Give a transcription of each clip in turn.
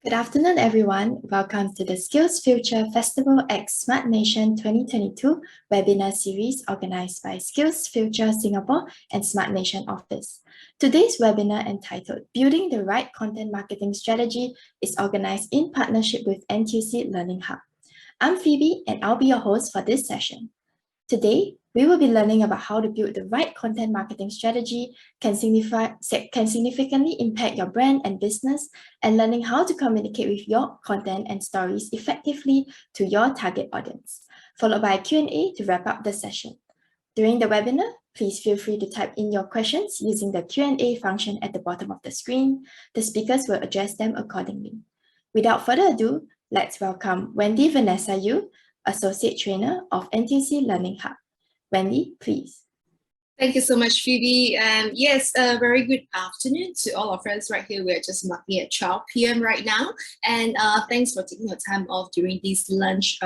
Good afternoon, everyone. Welcome to the SkillsFuture Festival X Smart Nation 2022 webinar series organized by SkillsFuture Singapore and Smart Nation Office. Today's webinar, entitled Building the Right Content Marketing Strategy, is organized in partnership with NTUC LearningHub. I'm Phoebe, and I'll be your host for this session. Today, we will be learning about how to build the right content marketing strategy can significantly impact your brand and business, and learning how to communicate with your content and stories effectively to your target audience, followed by a Q&A to wrap up the session. During the webinar, please feel free to type in your questions using the Q&A function at the bottom of the screen. The speakers will address them accordingly. Without further ado, let's welcome Wendy Vanessa Yew, Associate Trainer of NTUC LearningHub. Wendy, please. Thank you so much, Phoebe. Yes, a very good afternoon to all our friends right here. We're just marking at 12 p.m. right now. And thanks for taking your time off during this lunch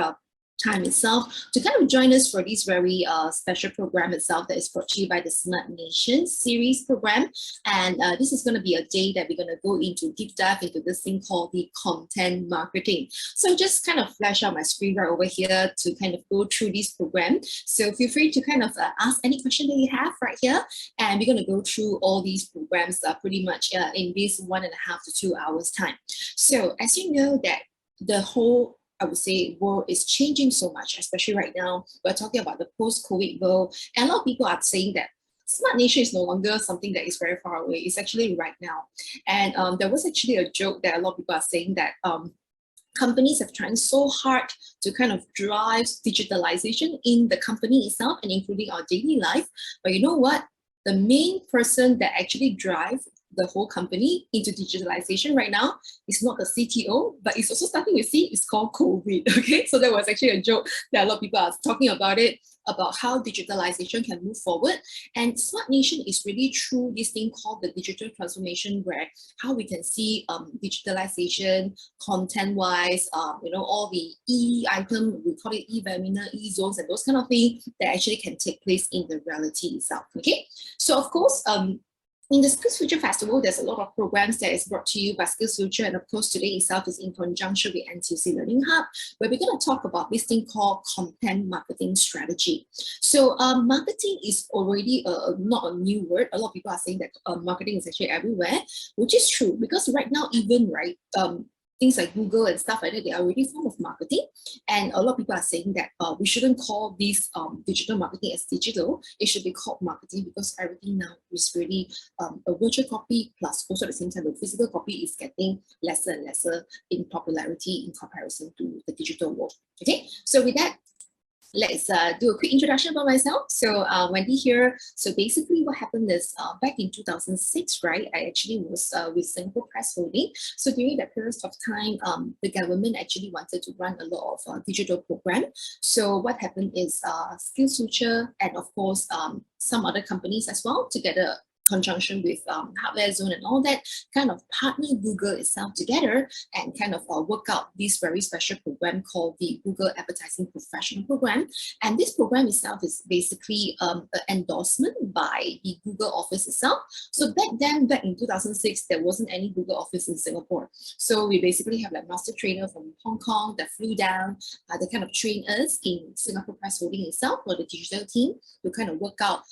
time itself to kind of join us for this very special program itself that is brought to you by the Smart Nation series program. And this is going to be a day that we're going to go into deep dive into this thing called the content marketing. So just kind of flash out my screen right over here to kind of go through this program. So feel free to kind of ask any question that you have right here. And we're going to go through all these programs pretty much in this 1.5 to 2 hours time. So as you know that the whole I would say world is changing so much, especially right now. We're talking about the post-COVID world, and a lot of people are saying that Smart Nation is no longer something that is very far away. It's actually right now. And there was actually a joke that a lot of people are saying that companies have tried so hard to kind of drive digitalization in the company itself and including our daily life. But you know what? The main person that actually drives the whole company into digitalization right now is not the CTO, but it's also starting with C. It's called COVID. Okay, so that was actually a joke that a lot of people are talking about it, about how digitalization can move forward. And Smart Nation is really through this thing called the digital transformation, where how we can see digitalization content-wise, all the e-item, we call it e-webinar, e-zones, and those kind of things that actually can take place in the reality itself. Okay, so of course, in the SkillsFuture Festival, there's a lot of programs that is brought to you by SkillsFuture, and of course today itself is in conjunction with NTUC LearningHub, where we're going to talk about this thing called content marketing strategy. So marketing is already not a new word. A lot of people are saying that marketing is actually everywhere, which is true, because right now even things like Google and stuff like that, they are already a form of marketing. And a lot of people are saying that we shouldn't call this digital marketing as digital. It should be called marketing, because everything now is really a virtual copy, plus also at the same time, the physical copy is getting lesser and lesser in popularity in comparison to the digital world. Okay, so with that, let's do a quick introduction about myself. So Wendy here. So basically what happened is back in 2006, right, I actually was with Singapore Press Holding. So during that period of time, the government actually wanted to run a lot of digital program. So what happened is SkillsFuture and of course some other companies as well, together conjunction with Hardware Zone and all that, kind of partner Google itself together and kind of work out this very special program called the Google Advertising Professional Program. And this program itself is basically an endorsement by the Google office itself. So back in 2006, there wasn't any Google office in Singapore. So we basically have like master trainer from Hong Kong that flew down, they kind of train us in Singapore Press Holding itself for the digital team to kind of work out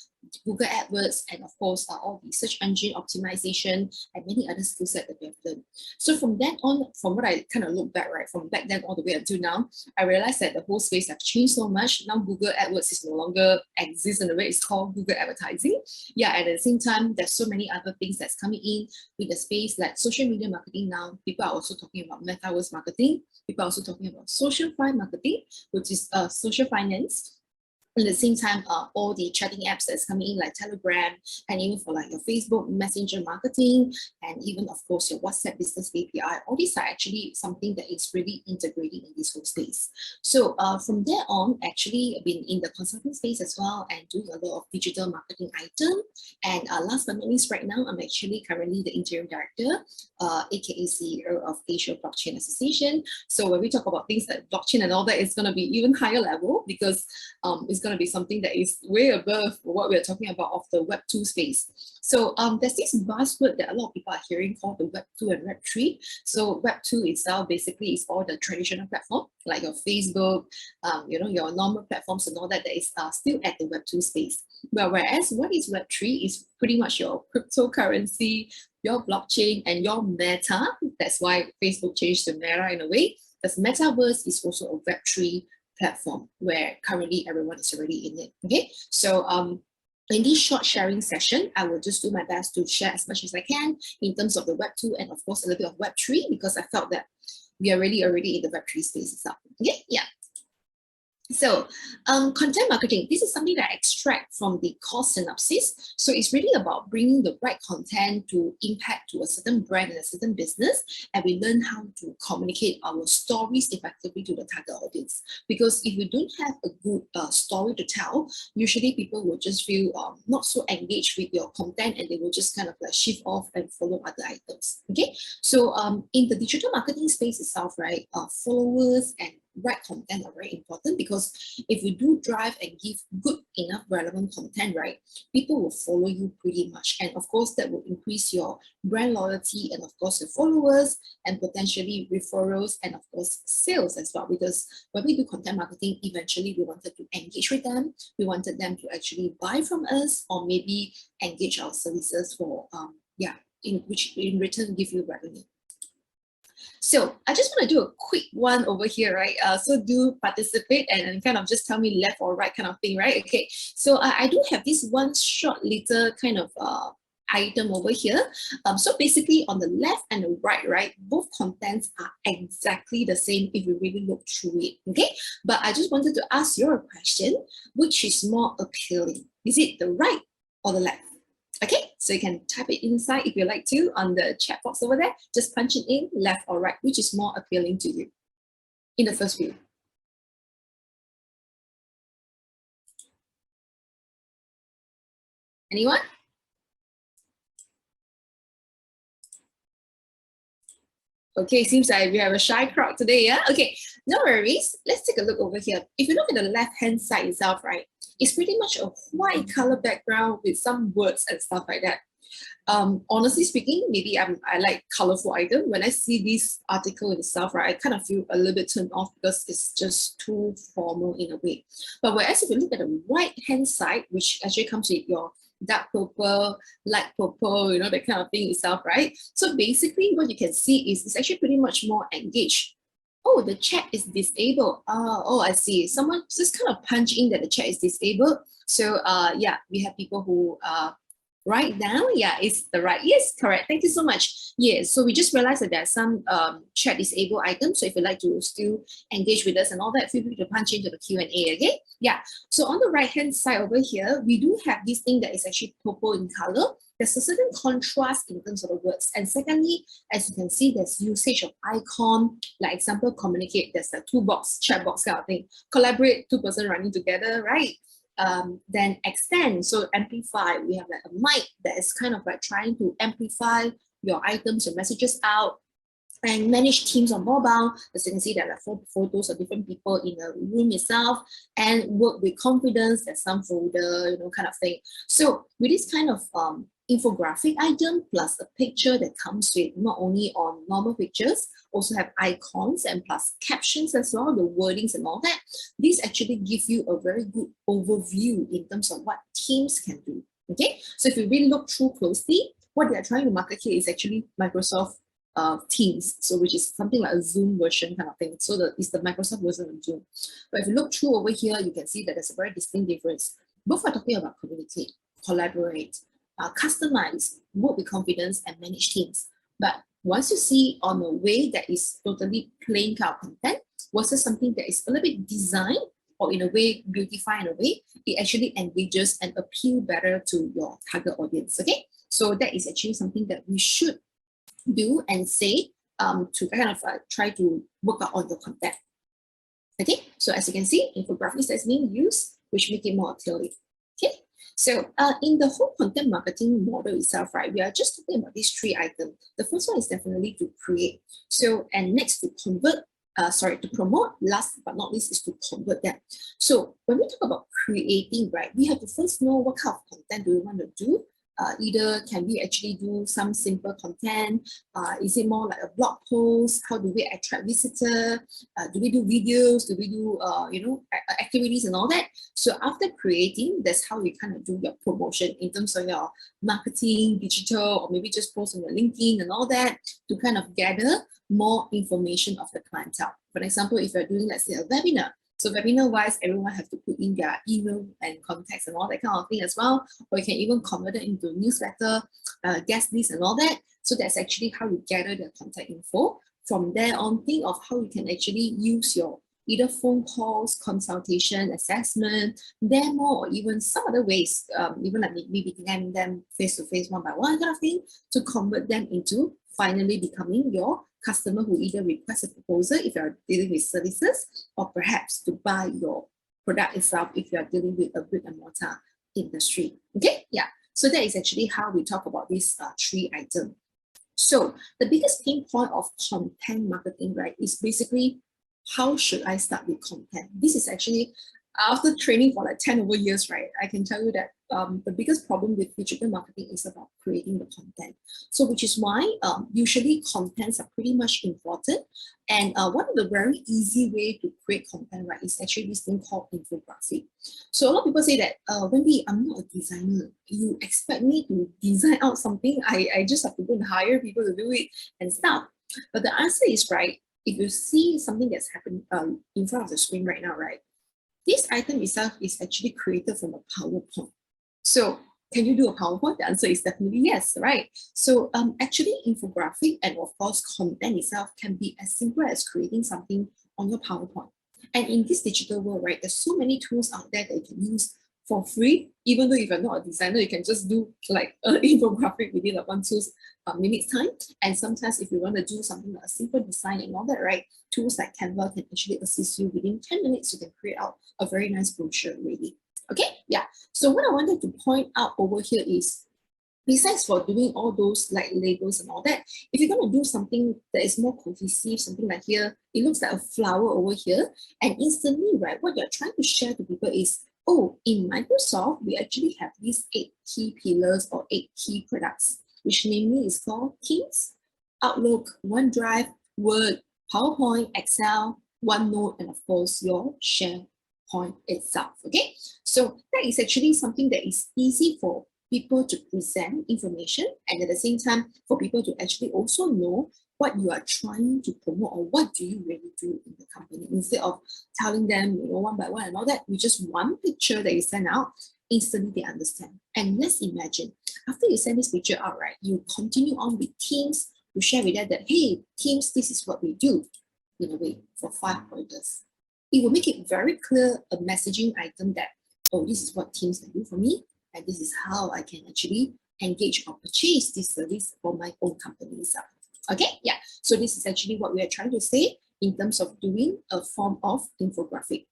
Google AdWords, and of course all the search engine optimization and many other skill sets that we have learned. So from then on, from what I kind of look back, right, from back then all the way until now, I realized that the whole space has changed so much. Now Google AdWords is no longer exists in the way it's called Google Advertising. Yeah, and at the same time, there's so many other things that's coming in with the space, like social media marketing now. People are also talking about metaverse marketing. People are also talking about social marketing, which is social finance. At the same time, all the chatting apps that's coming in, like Telegram, and even for like your Facebook Messenger marketing, and even of course your WhatsApp business API, all these are actually something that is really integrating in this whole space. So from there on, actually I've been in the consulting space as well and doing a lot of digital marketing items. And last but not least, right now I'm actually currently the interim director, aka CEO of Asia Blockchain Association. So when we talk about things like blockchain and all that, it's going to be even higher level, because it's going going to be something that is way above what we're talking about of the Web 2 space. So there's this buzzword that a lot of people are hearing called the Web 2 and Web 3. So Web 2 itself basically is all the traditional platform, like your Facebook, your normal platforms and all that is still at the Web 2 space. But whereas what is Web 3 is pretty much your cryptocurrency, your blockchain, and your meta. That's why Facebook changed to Meta in a way. Because Metaverse is also a Web 3 platform where currently everyone is already in it. Okay, so in this short sharing session, I will just do my best to share as much as I can in terms of the Web 2 and of course a little bit of Web 3 because I felt that we are really already in the Web 3 space itself. Okay, yeah. So content marketing, this is something that I extract from the course synopsis. So it's really about bringing the right content to impact to a certain brand and a certain business. And we learn how to communicate our stories effectively to the target audience. Because if you don't have a good story to tell, usually people will just feel not so engaged with your content and they will just kind of like shift off and follow other items. Okay, so in the digital marketing space itself, right, followers and right content are very important because if you do drive and give good enough relevant content, right, people will follow you pretty much. And of course, that will increase your brand loyalty and of course your followers and potentially referrals and of course sales as well. Because when we do content marketing, eventually we wanted to engage with them. We wanted them to actually buy from us or maybe engage our services for, in return give you revenue. So I just want to do a quick one over here, right? So do participate and kind of just tell me left or right kind of thing, right? Okay, so I do have this one short little kind of item over here. So basically on the left and the right, both contents are exactly the same if you really look through it, okay? But I just wanted to ask you a question, which is more appealing? Is it the right or the left? Okay, so you can type it inside if you like to on the chat box over there. Just punch it in, left or right, which is more appealing to you in the first view. Anyone? Okay, seems like we have a shy crowd today, yeah? Okay, no worries. Let's take a look over here. If you look at the left-hand side itself, right, it's pretty much a white color background with some words and stuff like that. Honestly speaking, maybe I like colorful items. When I see this article itself, right, I kind of feel a little bit turned off because it's just too formal in a way. But whereas if you look at the right-hand side, which actually comes with your dark purple, light purple, that kind of thing itself, right? So basically what you can see is it's actually pretty much more engaged. Oh, the chat is disabled. Oh, I see. Someone just kind of punch in that the chat is disabled. So yeah, we have people who write down. Yeah, it's the right. Yes, correct. Thank you so much. Yes, so we just realized that there's some chat disabled items. So if you'd like to still engage with us and all that, feel free to punch into the Q&A, okay? Yeah, so on the right-hand side over here, we do have this thing that is actually purple in color. There's a certain contrast in terms of the words. And secondly, as you can see, there's usage of icon, like example, communicate. There's a toolbox, chat box kind of thing. Collaborate, two person running together, right? Then extend, so amplify. We have like a mic that is kind of like trying to amplify your items, your messages out, and manage teams on mobile. As you can see, there are 4 photos of different people in the room itself, and work with confidence. There's some folder, kind of thing. So with this kind of infographic item plus a picture that comes with not only on normal pictures, also have icons and plus captions as well, the wordings and all that. These actually give you a very good overview in terms of what teams can do. Okay, so if you really look through closely, what they're trying to market here is actually Microsoft Teams, so which is something like a Zoom version kind of thing. So it's the Microsoft version of Zoom. But if you look through over here, you can see that there's a very distinct difference. Both are talking about communicate, collaborate, customize, work with confidence, and manage teams. But once you see on a way that is totally plain kind of content versus something that is a little bit designed or in a way beautify in a way, it actually engages and appeal better to your target audience. Okay, so that is actually something that we should do and say to kind of try to work out on the content. Okay, so as you can see, infographics that's being used, which make it more appealing. Okay, so in the whole content marketing model itself, right, we are just talking about these 3 items. The first one is definitely to create. So, and next to convert, to promote. Last but not least is to convert them. So when we talk about creating, right, we have to first know what kind of content do we want to do. Either can we actually do some simple content? Is it more like a blog post? How do we attract visitor? Do we do videos? Do we do activities and all that? So after creating, that's how you kind of do your promotion in terms of your marketing, digital, or maybe just post on your LinkedIn and all that to kind of gather more information of the clientele. For example, if you're doing, let's say, a webinar, so webinar-wise, everyone have to put in their email and contacts and all that kind of thing as well. Or you can even convert it into newsletter, guest list and all that. So that's actually how you gather the contact info. From there on, think of how you can actually use your either phone calls, consultation, assessment, demo, or even some other ways, even like maybe getting them face-to-face, one by one kind of thing, to convert them into finally becoming your customer who either requests a proposal if you're dealing with services, or perhaps to buy your product itself if you're dealing with a brick and mortar industry. Okay, yeah. So that is actually how we talk about these 3 items. So the biggest pain point of content marketing, right, is basically how should I start with content? This is actually, after training for like 10 over years, right, I can tell you that the biggest problem with digital marketing is about creating the content. So which is why usually contents are pretty much important. And one of the very easy way to create content, right, is actually this thing called infographic. So a lot of people say that, Wendy, I'm not a designer. You expect me to design out something? I just have to go and hire people to do it and stuff. But the answer is, right, if you see something that's happened in front of the screen right now, right, this item itself is actually created from a PowerPoint. So can you do a PowerPoint? The answer is definitely yes, right? So actually infographic and of course content itself can be as simple as creating something on your PowerPoint. And in this digital world, right, there's so many tools out there that you can use for free. Even though if you're not a designer, you can just do like an infographic within like 1-2 minutes time. And sometimes if you want to do something like a simple design and all that, right, tools like Canva can actually assist you within 10 minutes. You can create out a very nice brochure already. Okay, yeah. So what I wanted to point out over here is, besides for doing all those like labels and all that, if you're going to do something that is more cohesive, something like here, it looks like a flower over here, and instantly, right, what you're trying to share to people is, oh, in Microsoft, we actually have these 8 key pillars or 8 key products, which namely is called Teams, Outlook, OneDrive, Word, PowerPoint, Excel, OneNote, and of course your SharePoint itself. Okay, so that is actually something that is easy for people to present information, and at the same time for people to actually also know what you are trying to promote or what do you really do in the company, instead of telling them, you know, one by one and all that. With just one picture that you send out, instantly they understand. And let's imagine after you send this picture out, right, you continue on with Teams, you share with them that, hey, Teams, this is what we do, in a way, for 5 pointers. It will make it very clear, a messaging item that, oh, this is what Teams can do for me, and this is how I can actually engage or purchase this service for my own company itself. Okay, yeah. So this is actually what we are trying to say in terms of doing a form of infographic.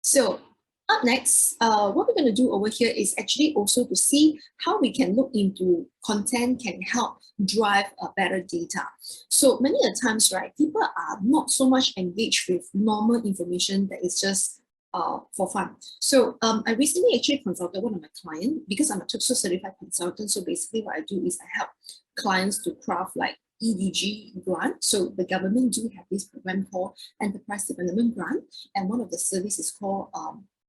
So up next, what we're going to do over here is actually also to see how we can look into content can help drive a better data. So many of the times, right, people are not so much engaged with normal information that is just for fun. So I recently actually consulted one of my clients because I'm a TUC certified consultant. So basically what I do is I help clients to craft like EDG grant. So the government do have this program called Enterprise Development Grant, and one of the services is called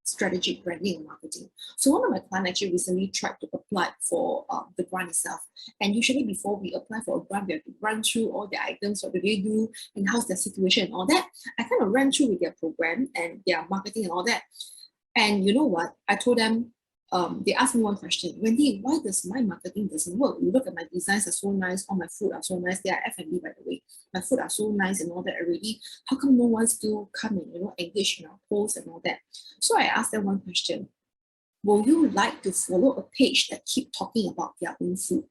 strategic branding and marketing. So one of my clients actually recently tried to apply for the grant itself. And usually before we apply for a grant, we have to run through all the items, what do they do, and how's their situation and all that. I kind of ran through with their program and their marketing and all that. And you know what? I told them, they asked me one question, Wendy, why does my marketing doesn't work? You look at my designs are so nice, all my food are so nice. They are F&B, by the way. My food are so nice and all that already. How come no one still come and, you know, engage in our posts and all that? So I asked them one question. Will you like to follow a page that keep talking about their own food?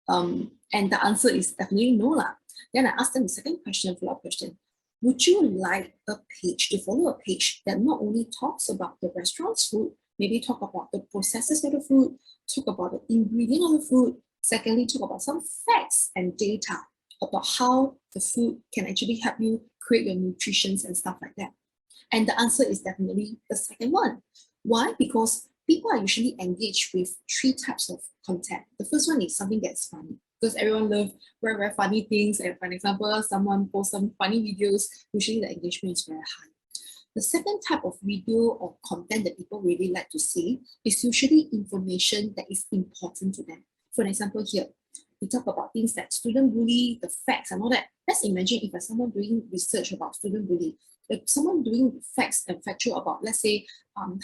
And the answer is definitely no lah. Then I asked them the second question, follow-up question. Would you like a page to follow a page that not only talks about the restaurant's food, maybe talk about the processes of the food, talk about the ingredient of the food, secondly, talk about some facts and data about how the food can actually help you create your nutrition and stuff like that? And the answer is definitely the second one. Why? Because people are usually engaged with three types of content. The first one is something that's funny, because everyone loves very, very funny things. And for example, someone posts some funny videos, usually the engagement is very high. The second type of video or content that people really like to see is usually information that is important to them. For example, here, we talk about things like student bully, the facts and all that. Let's imagine if someone doing research about student bully, if someone doing facts and factual about, let's say,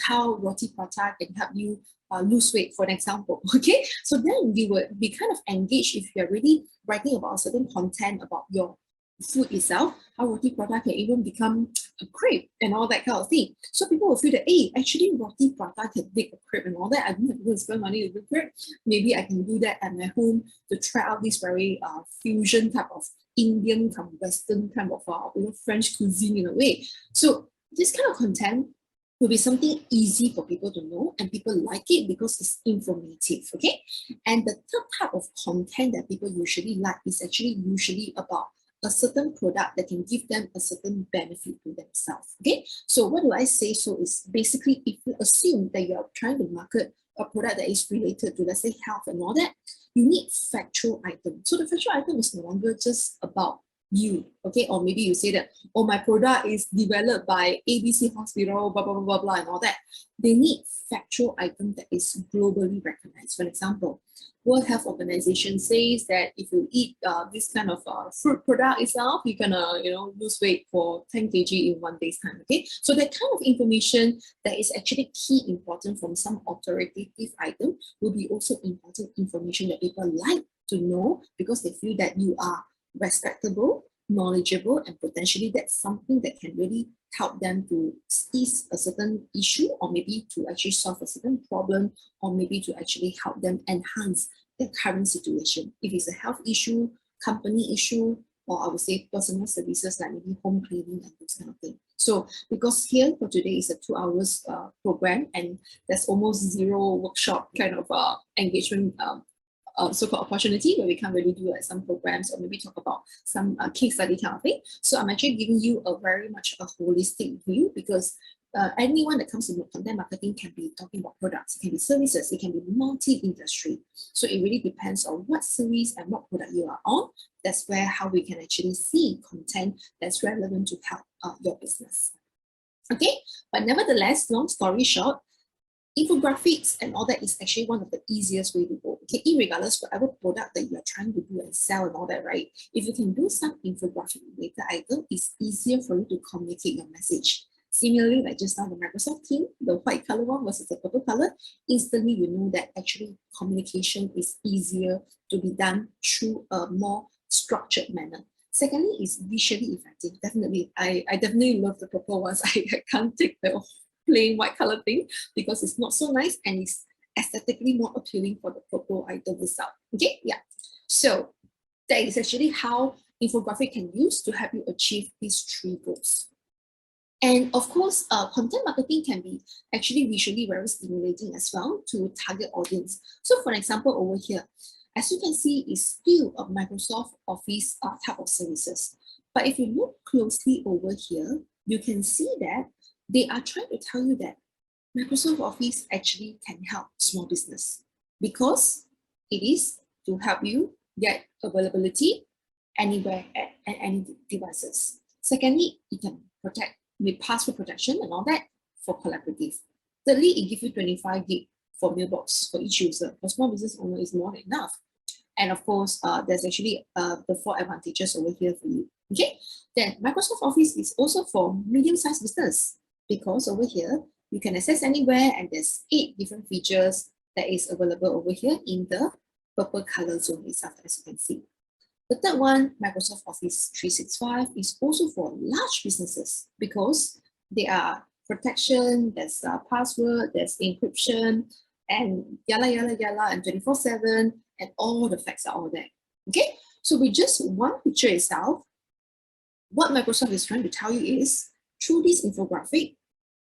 how roti prata can help you lose weight, for example, okay? So then you would be kind of engaged if you're really writing about a certain content about your food itself, how roti prata can even become a crepe and all that kind of thing. So people will feel that, hey, actually roti prata can make a crepe and all that. I don't have to go and spend money to do crepe. Maybe I can do that at my home to try out this very fusion type of Indian kind of Western kind of French cuisine in a way. So this kind of content will be something easy for people to know, and people like it because it's informative, okay? And the third type of content that people usually like is actually usually about a certain product that can give them a certain benefit to themselves, okay? So what do I say? So is basically, if you assume that you're trying to market a product that is related to, let's say, health and all that, you need factual item. So the factual item is no longer just about you, okay? Or maybe you say that, oh, my product is developed by ABC Hospital, blah, blah, blah, blah, blah, and all that. They need factual item that is globally recognized. For example, World Health Organization says that if you eat this kind of fruit product itself, you can lose weight for 10 kg in 1 day's time, okay? So that kind of information that is actually key important from some authoritative item will be also important information that people like to know, because they feel that you are respectable, knowledgeable, and potentially that's something that can really help them to ease a certain issue, or maybe to actually solve a certain problem, or maybe to actually help them enhance their current situation. If it's a health issue, company issue, or I would say personal services like maybe home cleaning and those kind of things. So because here for today is a 2 hours program, and there's almost zero workshop kind of engagement so-called opportunity where we can't really do like some programs or maybe talk about some case study kind of thing. So I'm actually giving you a very much a holistic view, because anyone that comes to content marketing can be talking about products, it can be services, it can be multi-industry. So it really depends on what service and what product you are on. That's where how we can actually see content that's relevant to help your business. Okay, but nevertheless, long story short, infographics and all that is actually one of the easiest way to go. Okay, irregardless whatever product that you're trying to do and sell and all that, right? If you can do some infographic related item, it's easier for you to communicate your message. Similarly, like just now the Microsoft team, the white color one versus the purple color, instantly you know that actually communication is easier to be done through a more structured manner. Secondly, is visually effective. Definitely, I definitely love the purple ones. I can't take the plain white color thing because it's not so nice and it's aesthetically more appealing for the purple item itself. Okay, yeah. So that is actually how infographic can use to help you achieve these three goals. And of course, content marketing can be actually visually very stimulating as well to target audience. So for example, over here, as you can see, is still a Microsoft Office type of services. But if you look closely over here, you can see that they are trying to tell you that Microsoft Office actually can help small business, because it is to help you get availability anywhere at any devices. Secondly, it can protect with password protection and all that for collaborative. Thirdly, it gives you 25 gig for mailbox for each user. For small business owner, is more than enough. And of course, there's actually the 4 advantages over here for you. Okay, then Microsoft Office is also for medium-sized business, because over here, you can access anywhere, and there's 8 different features that is available over here in the purple color zone itself, as you can see. The third one, Microsoft Office 365, is also for large businesses, because there are protection, there's password, there's encryption, and yalla, and 24/7, and all the facts are all there. Okay, so with just one picture itself, what Microsoft is trying to tell you is, through this infographic,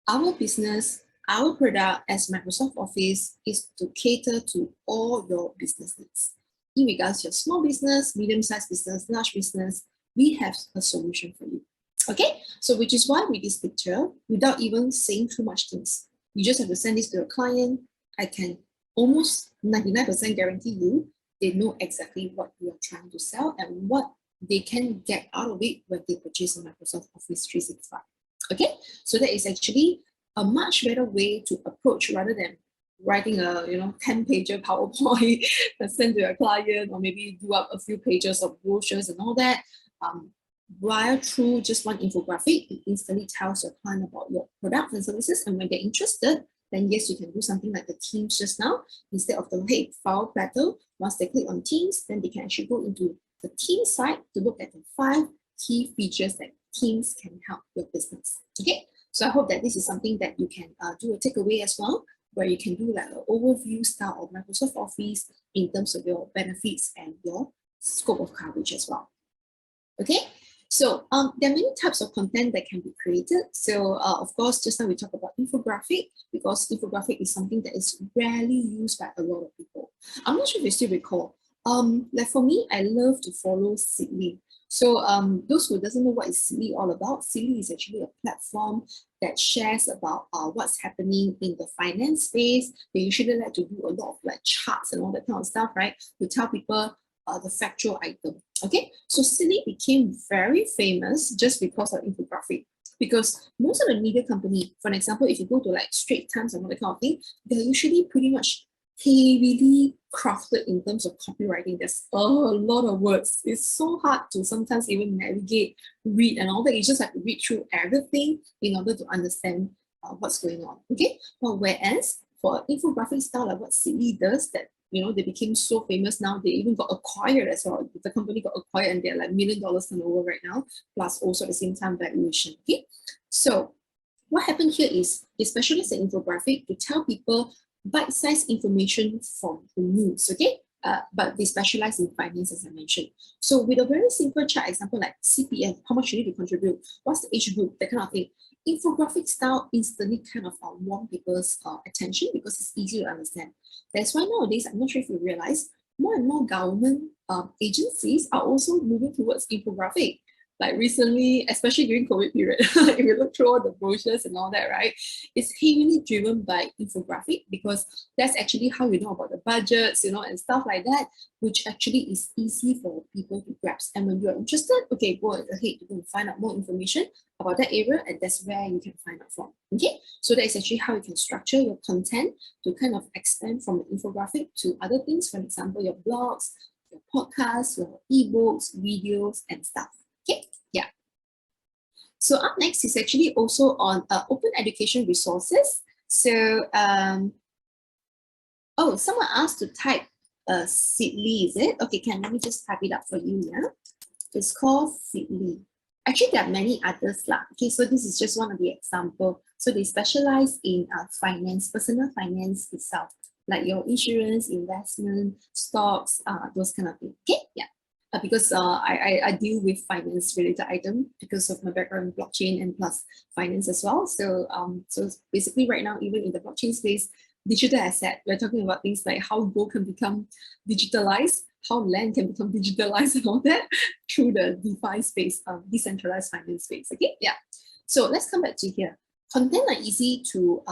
our business, our product as Microsoft Office is to cater to all your business needs. in regards to your small business, medium-sized business, large business, we have a solution for you. Okay, so which is why with this picture, without even saying too much things, you just have to send this to your client. I can almost 99% guarantee you they know exactly what you are trying to sell and what they can get out of it when they purchase a Microsoft Office 365. Okay, so that is actually a much better way to approach rather than writing a 10-pager PowerPoint and send to your client, or maybe do up a few pages of brochures and all that. While through just one infographic, it instantly tells your client about your products and services, and when they're interested, then yes, you can do something like the Teams just now. Instead of the hey file platter, once they click on Teams, then they can actually go into the Teams site to look at the 5 key features that Teams can help your business. Okay, so I hope that this is something that you can do a takeaway as well, where you can do like an overview style of Microsoft Office in terms of your benefits and your scope of coverage as well. Okay, so there are many types of content that can be created. So of course, just now we talked about infographic, because infographic is something that is rarely used by a lot of people. I'm not sure if you still recall. Like for me, I love to follow Seedly. So those who doesn't know what is Seedly all about, Seedly is actually a platform that shares about what's happening in the finance space. They usually like to do a lot of like charts and all that kind of stuff, right? To tell people the factual item. Okay, so Seedly became very famous just because of infographic. Because most of the media company, for example, if you go to like Straits Times and all that kind of thing, they're usually pretty much heavily crafted in terms of copywriting. There's a lot of words. It's so hard to sometimes even navigate, read and all that. You just have to read through everything in order to understand what's going on. Okay, but whereas for infographic style, like what Seedly does, that they became so famous now, they even got acquired as well. The company got acquired and they're like $1 million turnover right now, plus also at the same time valuation. Okay, so what happened here is they specialize in infographic to tell people bite-sized information from the news. Okay, but they specialize in finance, as I mentioned. So with a very simple chart example like CPF, how much you need to contribute, what's the age group, that kind of thing, infographic style instantly kind of won people's attention because it's easy to understand. That's why nowadays, I'm not sure if you realize, more and more government agencies are also moving towards infographic. Like recently, especially during COVID period, if you look through all the brochures and all that, right, it's heavily driven by infographic, because that's actually how you know about the budgets, and stuff like that, which actually is easy for people to grasp. And when you're interested, okay, go ahead, you can find out more information about that area, and that's where you can find out from. Okay, so that is actually how you can structure your content to kind of expand from the infographic to other things, for example, your blogs, your podcasts, your ebooks, videos, and stuff. Okay, yeah. So up next is actually also on open education resources. So, oh, someone asked to type Seedly, is it? Okay, let me just type it up for you now. It's called Seedly. Actually, there are many others lah. Okay, so this is just one of the examples. So they specialize in finance, personal finance itself, like your insurance, investment, stocks, those kind of things. Okay, yeah. Because I deal with finance related items because of my background in blockchain and plus finance as well. So so basically right now, even in the blockchain space, digital asset, we're talking about things like how gold can become digitalized, how land can become digitalized and all that through the DeFi space, decentralized finance space. Okay, yeah. So let's come back to here. Content are easy to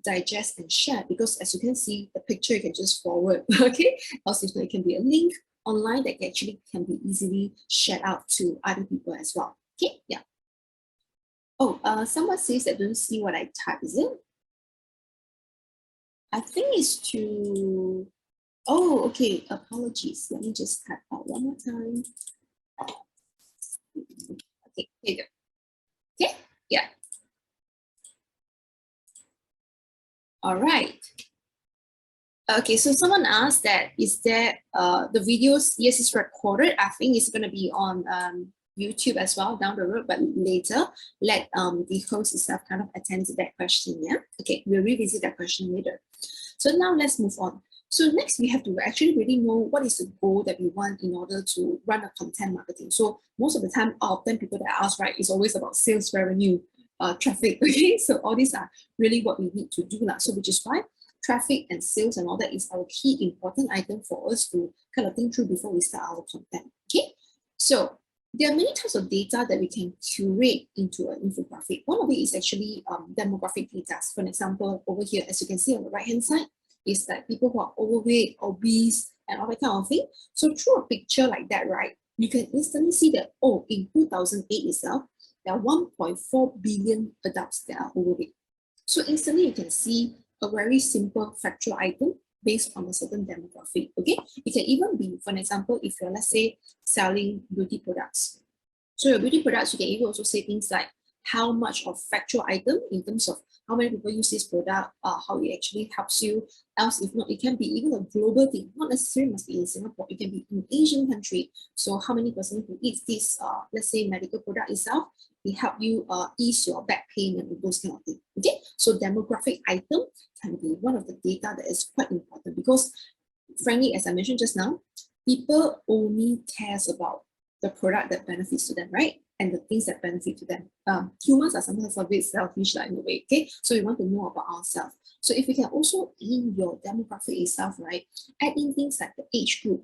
digest and share because as you can see, the picture you can just forward, okay? Also, it can be a link online that actually can be easily shared out to other people as well. Okay, yeah. Oh, someone says that don't see what I type, is it? I think it's to, oh, okay, apologies. Let me just type out one more time. Okay, here you go. Okay, yeah. All right. Okay, so someone asked that, is there the videos, yes, it's recorded. I think it's going to be on YouTube as well down the road, but later let the host itself kind of attend to that question, yeah? Okay, we'll revisit that question later. So now let's move on. So next we have to actually really know what is the goal that we want in order to run a content marketing. So most of the time, out of 10 people that ask, right, is always about sales revenue, traffic, okay? So all these are really what we need to do now. So which is why traffic and sales and all that is our key important item for us to kind of think through before we start our content. Okay, so there are many types of data that we can curate into an infographic. One of it is actually demographic data. For example, over here, as you can see on the right-hand side, is that people who are overweight, obese, and all that kind of thing. So through a picture like that, right, you can instantly see that, oh, in 2008 itself, there are 1.4 billion adults that are overweight. So instantly you can see a very simple factual item based on a certain demographic, okay? It can even be, for example, if you're, let's say, selling beauty products. So your beauty products, you can even also say things like how much of factual item in terms of how many people use this product, how it actually helps you. Else, if not, it can be even a global thing, not necessarily must be in Singapore, it can be in Asian country. So how many person who eats this, let's say, medical product itself, it help you ease your back pain and those kind of things. Okay, so demographic item can be one of the data that is quite important because, frankly, as I mentioned just now, people only cares about the product that benefits to them, right? And the things that benefit to them. Humans are sometimes a bit selfish like in a way, okay? So we want to know about ourselves. So if we can also in your demographic itself, right, add in things like the age group.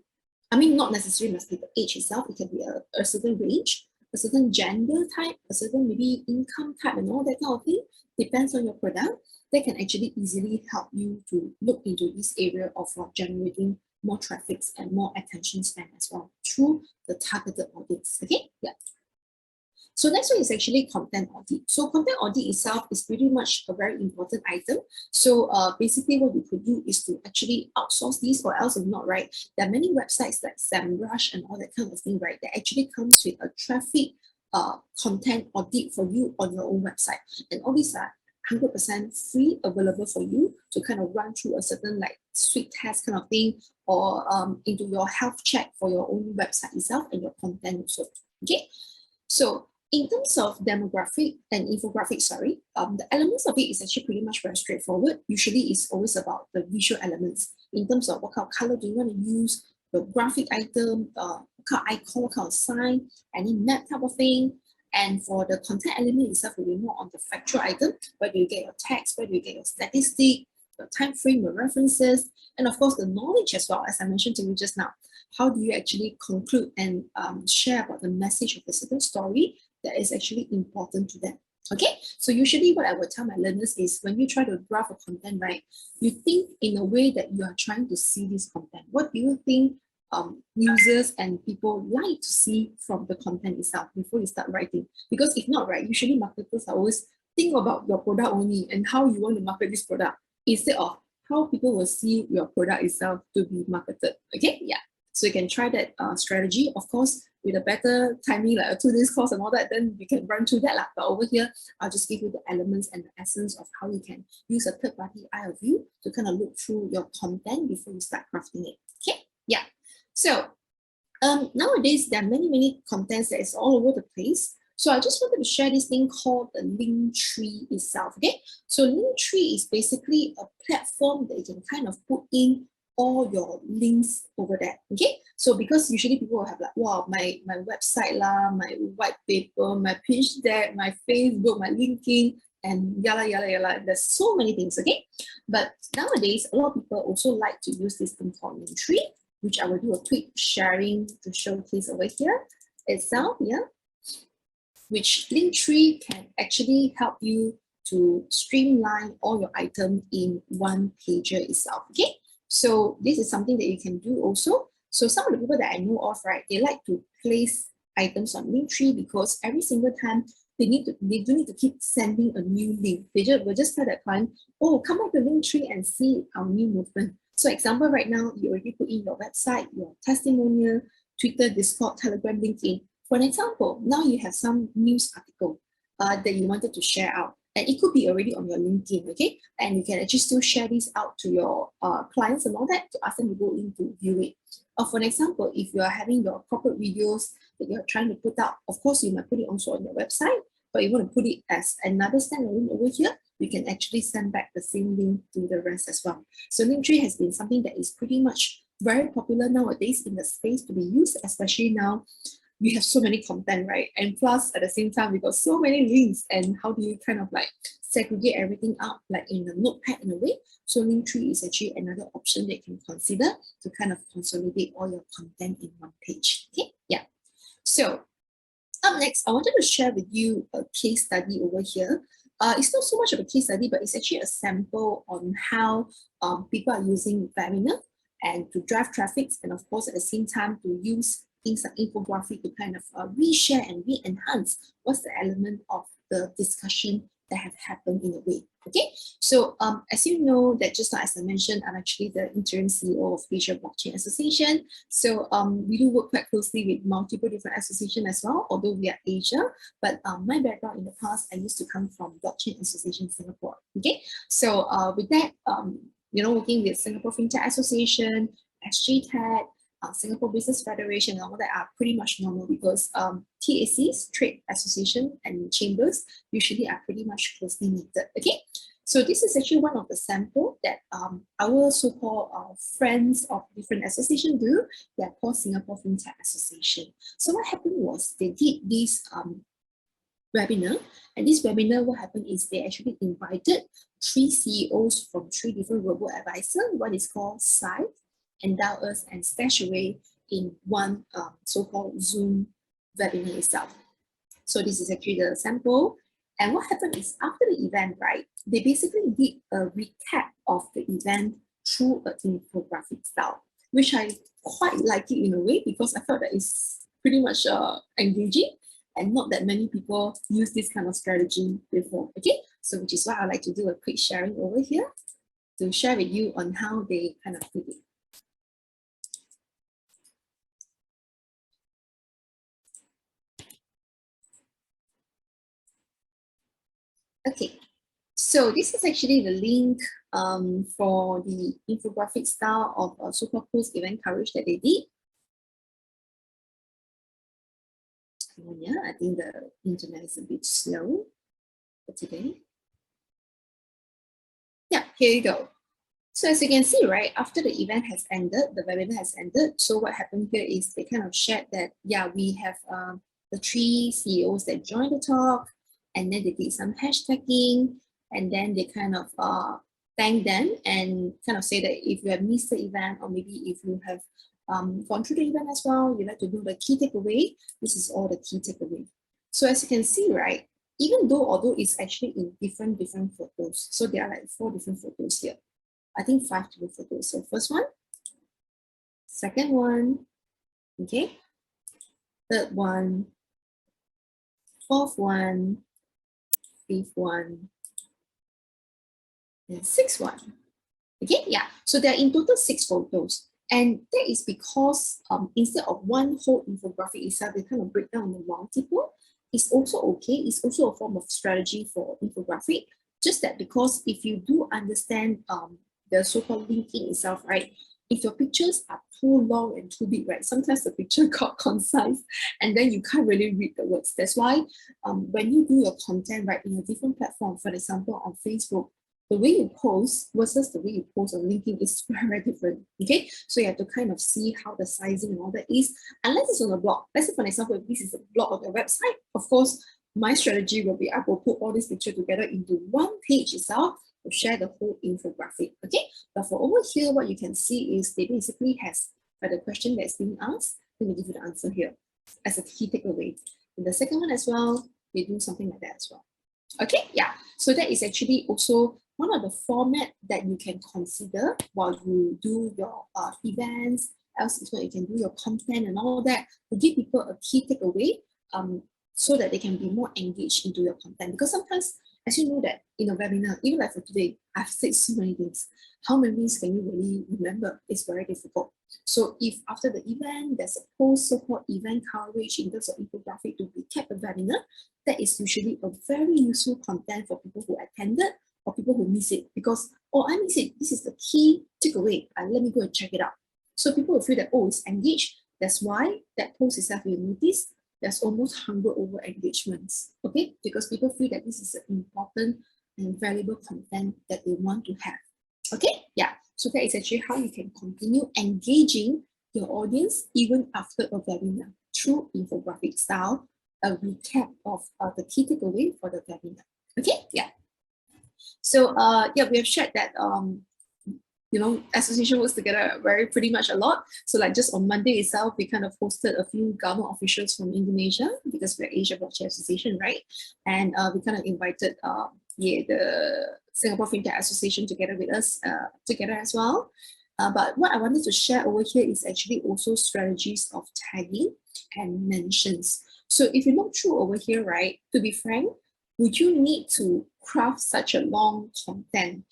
I mean, not necessarily must be the age itself, it can be a certain range, a certain gender type, a certain maybe income type and all that kind of thing, depends on your product, that can actually easily help you to look into this area of generating more traffic and more attention span as well through the targeted audience, okay? Yeah. So next one is actually content audit. So content audit itself is pretty much a very important item. So basically what we could do is to actually outsource these, or else if not, right, there are many websites like SEMrush and all that kind of thing, right, that actually comes with a traffic content audit for you on your own website. And all these are 100% free, available for you to kind of run through a certain like sweet test kind of thing, or into your health check for your own website itself and your content also. Okay, so in terms of demographic and infographic, the elements of it is actually pretty much very straightforward. Usually it's always about the visual elements in terms of what kind of color do you want to use, the graphic item, what kind of icon, what kind of sign, any map type of thing. And for the content element itself, will be more on the factual item. Where do you get your text? Where do you get your statistic, your time frame, your references, and of course the knowledge as well, as I mentioned to you just now. How do you actually conclude and share about the message of a certain story that is actually important to them? Okay, so usually what I would tell my learners is when you try to draft a content, right, you think in a way that you are trying to see this content. What do you think users and people like to see from the content itself before you start writing? Because if not, right, usually marketers are always think about your product only and how you want to market this product instead of how people will see your product itself to be marketed. Okay, yeah. So you can try that strategy. Of course, with a better timing, like a 2 days course and all that, then we can run through that. But over here, I'll just give you the elements and the essence of how you can use a third-party eye of view to kind of look through your content before you start crafting it. Okay, yeah. So nowadays, there are many contents that is all over the place. So I just wanted to share this thing called the link tree itself. Okay, so link tree is basically a platform that you can kind of put in all your links over there. Okay, so because usually people will have like, wow, my website lah, my white paper, my pitch deck, my Facebook, my LinkedIn, and yala. There's so many things. Okay, but nowadays a lot of people also like to use this thing called link tree, which I will do a quick sharing to showcase over here itself. Yeah, which Linktree can actually help you to streamline all your items in one pager itself. Okay, so this is something that you can do also. So some of the people that I know of, right, they like to place items on Linktree because every single time they do need to keep sending a new link. They will just tell that client, oh, come back to Linktree and see our new movement. So example, right now, you already put in your website, your testimonial, Twitter, Discord, Telegram, LinkedIn. For an example, now you have some news article that you wanted to share out. And it could be already on your LinkedIn, okay? And you can actually still share this out to your clients and all that to ask them to go in to view it. Or for an example, if you are having your corporate videos that you're trying to put out, of course, you might put it also on your website, but you want to put it as another standalone over here, you can actually send back the same link to the rest as well. So Linktree has been something that is pretty much very popular nowadays in the space to be used, especially now we have so many content, right? And plus at the same time, we got so many links, and how do you kind of like segregate everything out like in a notepad in a way? So Linktree is actually another option that you can consider to kind of consolidate all your content in one page. Okay, yeah. So up next, I wanted to share with you a case study over here. It's not so much of a case study, but it's actually a sample on how people are using webinar and to drive traffic, and of course, at the same time, to use things like infographic to kind of reshare and re-enhance what's the element of the discussion that have happened in a way. Okay, so as you know that just now, as I mentioned, I'm actually the interim CEO of Asia Blockchain Association. So we do work quite closely with multiple different associations as well, although we are Asia. But my background in the past, I used to come from Blockchain Association Singapore. Okay, so with that, you know, working with Singapore FinTech Association, SGTech, Singapore Business Federation, and all that are pretty much normal because TACs, Trade Association, and Chambers usually are pretty much closely knitted. Okay, so this is actually one of the sample that our so-called friends of different associations do. They are called Singapore FinTech Association. So what happened was they did this webinar, and this webinar, what happened is they actually invited 3 CEOs from 3 different robo-advisors. One is called Scythe, Endow Us, and Stash Away in one so-called Zoom webinar itself. So this is actually the sample. And what happened is after the event, right, they basically did a recap of the event through an infographic style, which I quite like it in a way because I felt that it's pretty much engaging and not that many people use this kind of strategy before. Okay, so which is why I like to do a quick sharing over here to share with you on how they kind of did it. Okay, so this is actually the link for the infographic style of so-called post-event coverage that they did. Yeah, I think the internet is a bit slow for today. Yeah, here you go. So as you can see, right, after the event has ended, the webinar has ended. So what happened here is they kind of shared that, yeah, we have the 3 CEOs that joined the talk, and then they did some hashtagging, and then they kind of thank them and kind of say that if you have missed the event, or maybe if you have gone through the event as well, you'd like to do the key takeaway, this is all the key takeaway. So as you can see, right, even though, although it's actually in different photos, so there are like 4 different photos here. I think 5 different photos. So first one, second one, okay, third one, fourth one, fifth one, and sixth one. Okay, yeah. So there are in total 6 photos. And that is because instead of one whole infographic itself, they kind of break down into multiple. It's also okay. It's also a form of strategy for infographic. Just that because if you do understand the so-called linking itself, right? If your pictures are too long and too big, right? Sometimes the picture got concise and then you can't really read the words. That's why when you do your content, right, in a different platform, for example, on Facebook, the way you post versus the way you post on LinkedIn is very different, okay? So you have to kind of see how the sizing and all that is, unless it's on a blog. Let's say, for example, if this is a blog on their website, of course, my strategy will be I will put all these pictures together into one page itself to share the whole infographic, okay? But for over here, what you can see is they basically has the question that's being asked, let me give you the answer here as a key takeaway. And the second one as well, they do something like that as well. Okay, yeah, so that is actually also one of the format that you can consider while you do your events, else is where you can do your content and all that to give people a key takeaway so that they can be more engaged into your content. Because sometimes, as you know that in a webinar, even like for today, I've said so many things. How many things can you really remember? It's very difficult. So if after the event, there's a post so-called event coverage in terms of infographic to recap the webinar, that is usually a very useful content for people who attended or people who miss it because, oh, I miss it. This is the key takeaway. Let me go and check it out. So people will feel that, oh, it's engaged. That's why that post itself, you notice there's almost 100 over engagements, okay? Because people feel that this is an important and valuable content that they want to have, okay? Yeah, so that is actually how you can continue engaging your audience even after a webinar through infographic style, a recap of the key takeaway for the webinar. Okay, yeah. So yeah, we have shared that association works together pretty much a lot. So like just on Monday itself, we kind of hosted a few government officials from Indonesia because we're Asia Blockchain Association, right? And we kind of invited the Singapore FinTech Association together with us together as well. But what I wanted to share over here is actually also strategies of tagging and mentions. So if you look through over here, right, to be frank, would you need to craft such a long content,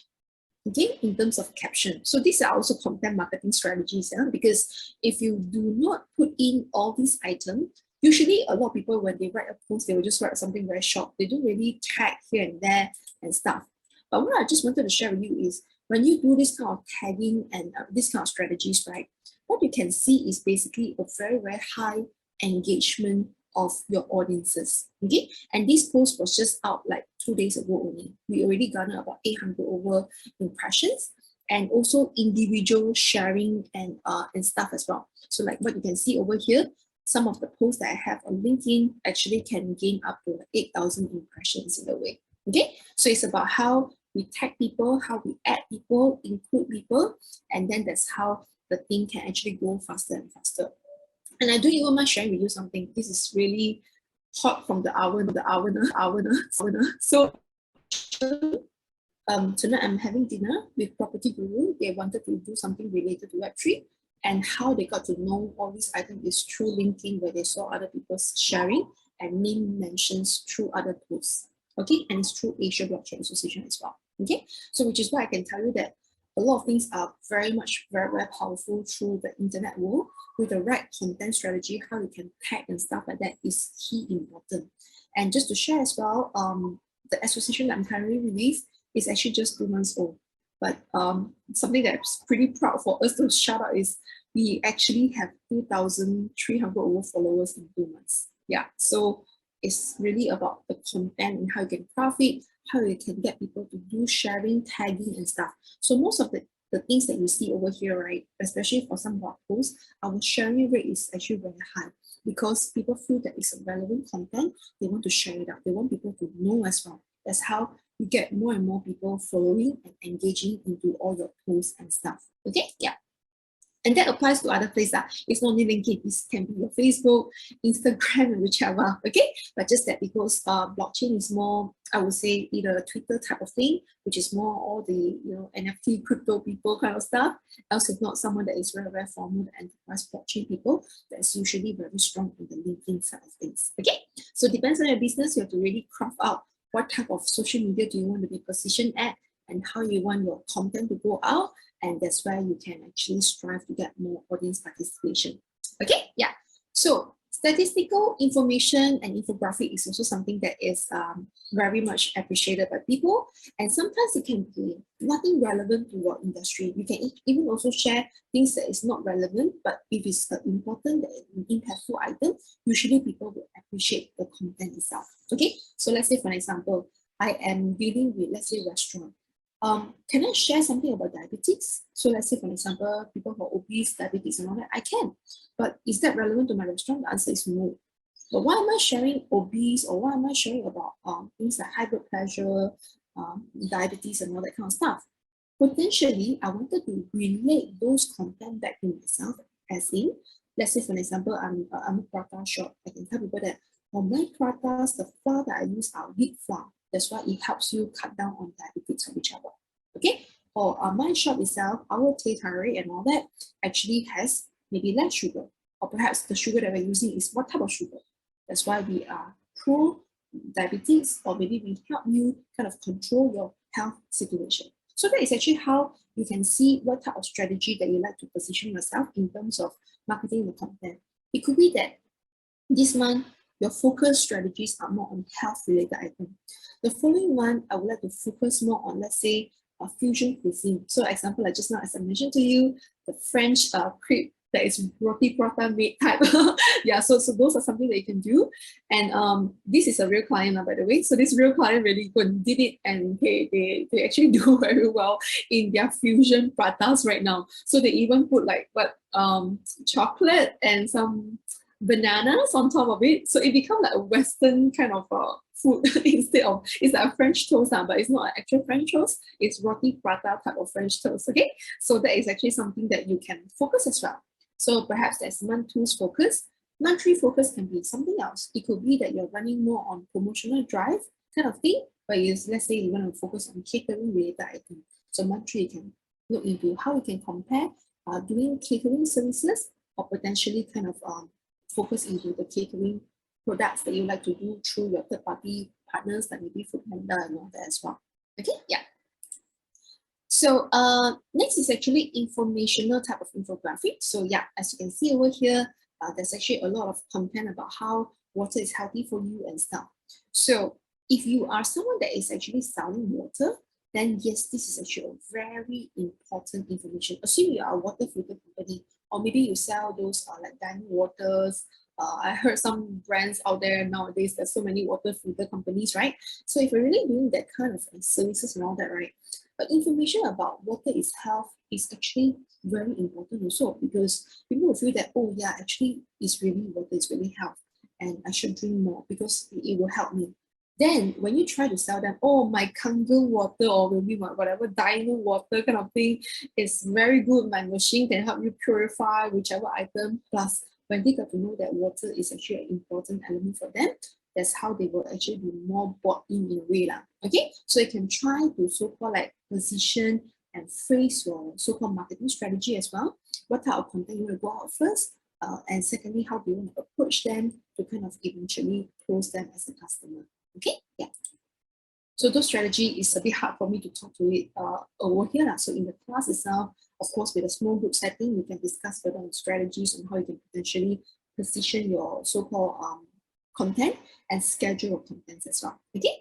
okay, in terms of caption? So these are also content marketing strategies, because if you do not put in all these items, usually a lot of people, when they write a post, they will just write something very short. They don't really tag here and there and stuff. But what I just wanted to share with you is when you do this kind of tagging and this kind of strategies, right, what you can see is basically a very, very high engagement of your audiences, okay? And this post was just out like 2 days ago only. We already garnered about 800 over impressions, and also individual sharing and stuff as well. So like what you can see over here, some of the posts that I have on LinkedIn actually can gain up to 8,000 impressions in a way, okay? So it's about how we tag people, how we add people, include people, and then that's how the thing can actually go faster and faster. And I do even mind sharing with you something. This is really hot from the hour. So tonight I'm having dinner with Property Guru. They wanted to do something related to Web3, and how they got to know all these items is through LinkedIn, where they saw other people sharing and name mentions through other posts. Okay, and it's through Asia Blockchain Association as well. Okay, so which is why I can tell you that a lot of things are very powerful through the internet world. With the right content strategy, how you can tag and stuff like that is key important. And just to share as well, the association that I'm currently with is actually just 2 months old. But something that's pretty proud for us to shout out is we actually have 2,300 over followers in 2 months. Yeah, so it's really about the content and how you can craft it, how you can get people to do sharing, tagging and stuff. So most of the things that you see over here, right, especially for some of our posts, our sharing rate is actually very high because people feel that it's a relevant content. They want to share it out. They want people to know as well. That's how you get more and more people following and engaging into all your posts and stuff. Okay, yeah. And that applies to other places. It's not only LinkedIn, it can be your Facebook, Instagram, and whichever, okay? But just that because blockchain is more, I would say, either a Twitter type of thing, which is more all the NFT crypto people kind of stuff. Else, if not someone that is very, very formal, the enterprise blockchain people, that's usually very strong in the LinkedIn side of things, okay? So it depends on your business. You have to really craft out what type of social media do you want to be positioned at and how you want your content to go out. And that's where you can actually strive to get more audience participation. Okay, yeah. So statistical information and infographic is also something that is very much appreciated by people. And sometimes it can be nothing relevant to your industry. You can even also share things that is not relevant, but if it's an important and impactful item, usually people will appreciate the content itself. Okay, so let's say for example, I am dealing with, let's say, restaurant. Can I share something about diabetes? So let's say, for example, people who are obese, diabetes and all that, I can. But is that relevant to my restaurant? The answer is no. But why am I sharing obese, or why am I sharing about things like high blood pressure, diabetes and all that kind of stuff? Potentially, I wanted to relate those content back to myself, as in, let's say, for example, I'm a prata shop. I can tell people that on my pratas, the flour that I use are wheat flour. That's why it helps you cut down on diabetes or whichever. Okay? Or my shop itself, our teh tarik and all that actually has maybe less sugar. Or perhaps the sugar that we're using is what type of sugar. That's why we are pro diabetes, or maybe we help you kind of control your health situation. So that is actually how you can see what type of strategy that you like to position yourself in terms of marketing the content. It could be that this month, your focus strategies are more on health-related items. The following one, I would like to focus more on, let's say, a fusion cuisine. So example, like just now, as I mentioned to you, the French crepe that is roti prata made type. Yeah, so those are something that you can do. And this is a real client, by the way. So this real client really did it, and they actually do very well in their fusion pratas right now. So they even put like chocolate and some bananas on top of it. So it becomes like a Western kind of food instead of, it's like a French toast, but it's not an actual French toast. It's roti prata type of French toast, okay? So that is actually something that you can focus as well. So perhaps that's month 2's focus. Month 3 focus can be something else. It could be that you're running more on promotional drive kind of thing, but let's say you want to focus on catering related items. So month 3 you can look into how you can compare doing catering services, or potentially kind of focus into the catering products that you like to do through your third-party partners, like maybe Foodpanda and all that as well. Okay, yeah. So next is actually informational type of infographic. So yeah, as you can see over here, there's actually a lot of content about how water is healthy for you and stuff. So if you are someone that is actually selling water, then yes, this is actually a very important information. Assume you are a water filter company, or maybe you sell those like dining waters. I heard some brands out there nowadays, there's so many water filter companies, right? So if you're really doing that kind of services and all that, right? But information about water is health is actually very important also, because people will feel that, oh yeah, actually it's really water, is really health, and I should drink more because it will help me. Then when you try to sell them, oh, my Kangen water, or maybe my whatever dino water kind of thing is very good, my machine can help you purify whichever item. Plus, when they got to know that water is actually an important element for them, that's how they will actually be more bought in a way. Okay, so you can try to so-called like position and phrase your so-called marketing strategy as well. What type of content you want to go out first? And secondly, how do you want to approach them to kind of eventually close them as a customer? Okay, yeah. So those strategy is a bit hard for me to talk to it over here. So in the class itself, of course, with a small group setting, we can discuss further on strategies on how you can potentially position your so-called content and schedule your contents as well. Okay.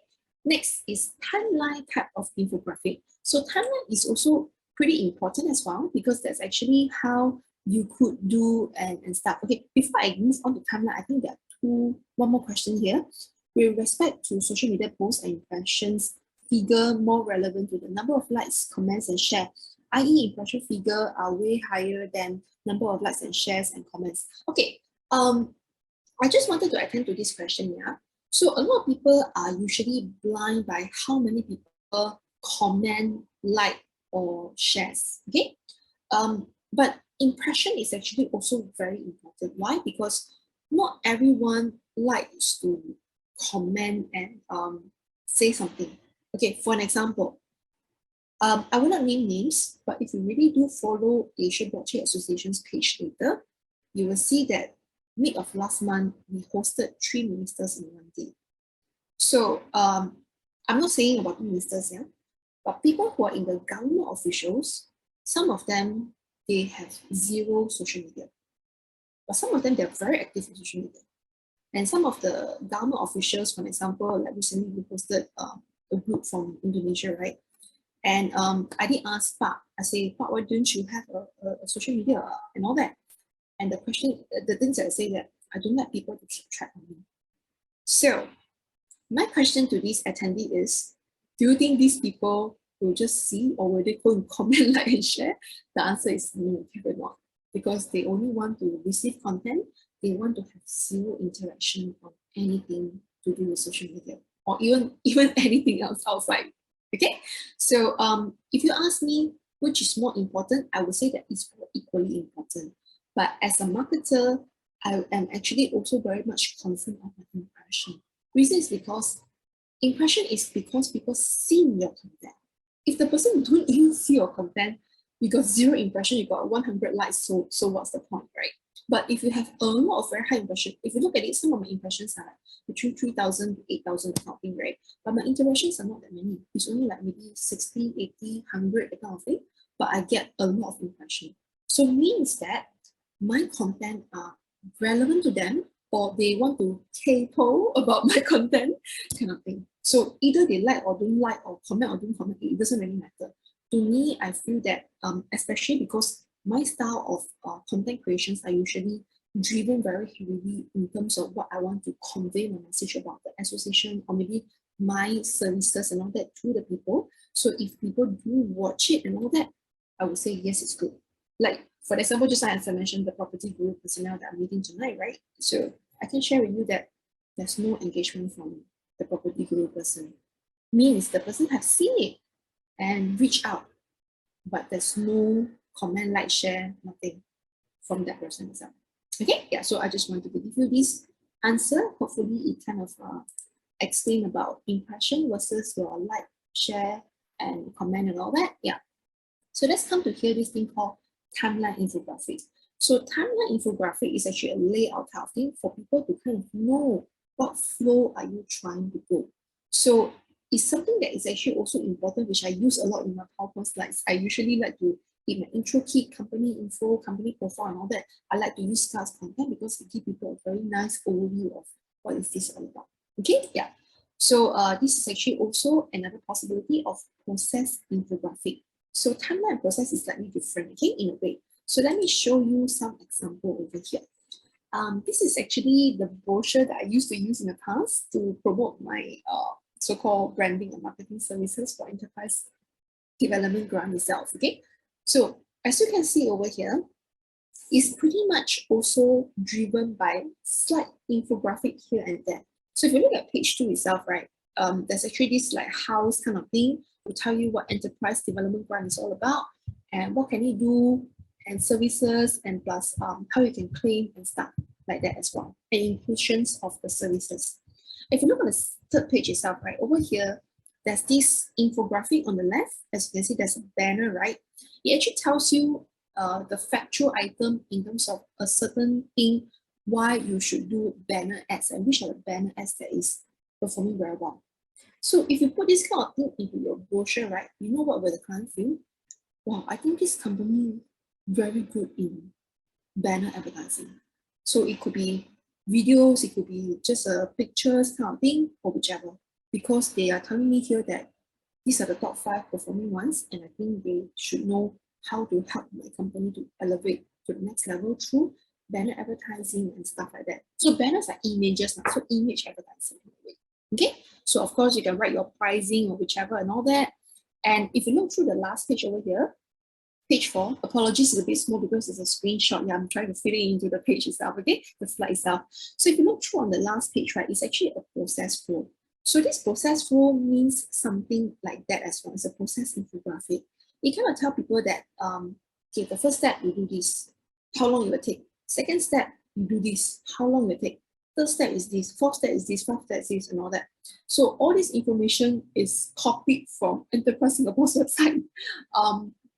Next is timeline type of infographic. So timeline is also pretty important as well, because that's actually how you could do and stuff. Okay, before I move on to timeline, I think there are one more question here. With respect to social media posts and impressions, figure more relevant to the number of likes, comments, and shares, i.e. impression figure are way higher than number of likes and shares and comments. Okay, I just wanted to attend to this question, yeah. So a lot of people are usually blind by how many people comment, like, or shares, okay? But impression is actually also very important. Why? Because not everyone likes to comment and say something. Okay, for an example, I will not name names, but if you really do follow Asian Blockchain Association's page later, you will see that mid of last month, we hosted 3 ministers in one day. So I'm not saying about ministers, yeah, but people who are in the government officials, some of them, they have zero social media. But some of them, they're very active in social media. And some of the government officials, for example, like recently we posted a group from Indonesia, right? And I did ask Pak, I say, Pak, why don't you have a social media and all that? And the things that I say that I don't like people to keep track of me. So my question to this attendee is, do you think these people will just see, or will they go and comment, like, and share? The answer is no, they will not, because they only want to receive content. They want to have zero interaction on anything to do with social media, or even anything else outside. Okay, so if you ask me which is more important, I would say that it's equally important. But as a marketer, I am actually also very much concerned about impression. Reason is because impression is because people see your content. If the person don't even see your content, you got zero impression, you got 100 likes, so what's the point, right? But if you have a lot of very high impression, if you look at it, some of my impressions are like between 3,000 to 8,000 or something, right? But my interactions are not that many. It's only like maybe 60, 80, 100, that kind of thing. But I get a lot of impression. So it means that my content are relevant to them, or they want to capo about my content, kind of thing. So either they like or don't like, or comment or don't comment, it doesn't really matter. To me, I feel that, especially because my style of content creations are usually driven very heavily in terms of what I want to convey my message about the association, or maybe my services and all that to the people. So if people do watch it and all that, I would say yes, it's good. Like, for example, just as I mentioned, the property guru personnel that I'm meeting tonight, right? So I can share with you that there's no engagement from the property guru person. Means the person has seen it and reached out, but there's no comment, like, share, nothing from that person itself. Okay, yeah, so I just wanted to give you this answer. Hopefully it kind of explain about impression versus your like, share, and comment and all that. Yeah. So let's come to hear this thing called timeline infographic. So timeline infographic is actually a layout type of thing for people to kind of know what flow are you trying to go. So it's something that is actually also important, which I use a lot in my PowerPoint slides. I usually like to, in my intro kit, company info, company profile, and all that, I like to use slides content because it gives people a very nice overview of what is this all about. Okay, yeah. So this is actually also another possibility of process infographic. So timeline process is slightly different, okay, in a way. So let me show you some example over here. This is actually the brochure that I used to use in the past to promote my so-called branding and marketing services for enterprise development grant itself, okay? So as you can see over here, it's pretty much also driven by slight infographic here and there. So if you look at page 2 itself, right, there's actually this like house kind of thing to tell you what enterprise development grant is all about and what can you do and services and plus how you can claim and stuff like that as well, and inclusions of the services. If you look on the third page itself, right, over here, there's this infographic on the left. As you can see, there's a banner, right? It actually tells you the factual item in terms of a certain thing, why you should do banner ads and which are the banner ads that is performing very well. So if you put this kind of thing into your brochure, right, you know what will the client feel? Wow, I think this company very good in banner advertising. So it could be videos, it could be just pictures kind of thing, or whichever, because they are telling me here that these are the top 5 performing ones, and I think they should know how to help my company to elevate to the next level through banner advertising and stuff like that. So banners are images now, so image advertising in a way. Okay, so of course you can write your pricing or whichever and all that. And if you look through the last page over here, page 4, apologies, is a bit small because it's a screenshot. Yeah, I'm trying to fit it into the page itself, okay, the slide itself. So if you look through on the last page, right, it's actually a process flow. So this process flow means something like that as well. It's a process infographic. It kind of tell people that, okay, the first step, you do this, how long it will take. Second step, you do this, how long it will take. Third step is this, fourth step is this, fifth step is this, and all that. So all this information is copied from Enterprise Singapore's website.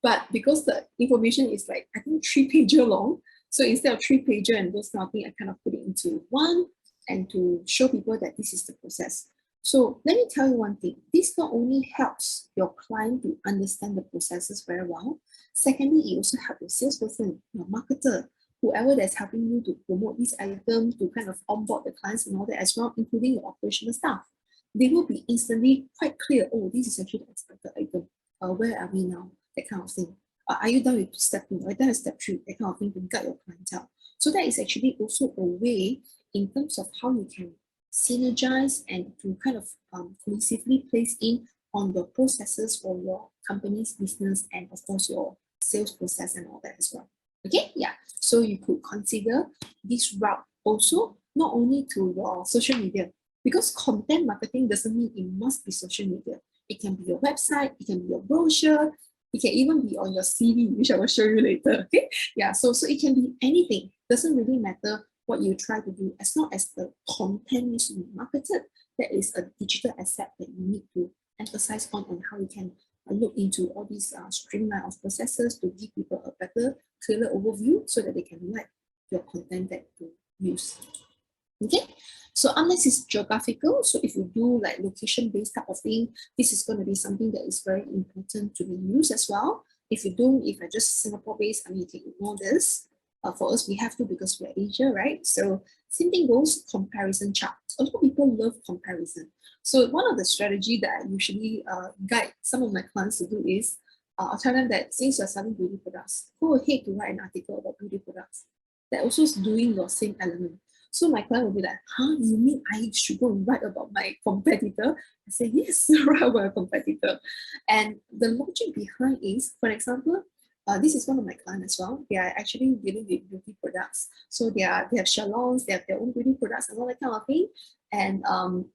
But because the information is like, I think 3-pager long, so instead of 3-pager and those kind of thing, I kind of put it into one and to show people that this is the process. So let me tell you one thing. This not only helps your client to understand the processes very well. Secondly, it also helps your salesperson, your marketer, whoever that's helping you to promote this item, to kind of onboard the clients and all that as well, including your operational staff. They will be instantly quite clear, oh, this is actually the expected item. Where are we now? That kind of thing. Are you done with step 2? Are you done with step 3? That kind of thing to guide your clientele. So that is actually also a way in terms of how you can synergize and to kind of cohesively place in on the processes for your company's business and of course your sales process and all that as well. Okay, yeah. So you could consider this route also not only to your social media, because content marketing doesn't mean it must be social media. It can be your website, it can be your brochure, it can even be on your CV, which I will show you later. Okay, yeah. So it can be anything. Doesn't really matter what you try to do, as long as the content needs to be marketed. That is a digital asset that you need to emphasize on how you can look into all these streamline of processes to give people a better, clearer overview so that they can like your content that you use. Okay, so unless it's geographical, so if you do like location-based type of thing, this is going to be something that is very important to be used as well. If you don't, if you're just Singapore-based, I mean, you can ignore this. For us, we have to because we're Asia, right? So same thing goes, comparison chart. A lot of people love comparison. So one of the strategy that I usually guide some of my clients to do is, I'll tell them that since you're selling beauty products, go ahead to write an article about beauty products. That also is doing your same element. So my client will be like, huh, you mean I should go and write about my competitor? I say, yes, write about a competitor. And the logic behind is, for example, This is one of my clients as well. They are actually dealing with beauty products. So they have salons, they have their own beauty products and all that kind of thing. And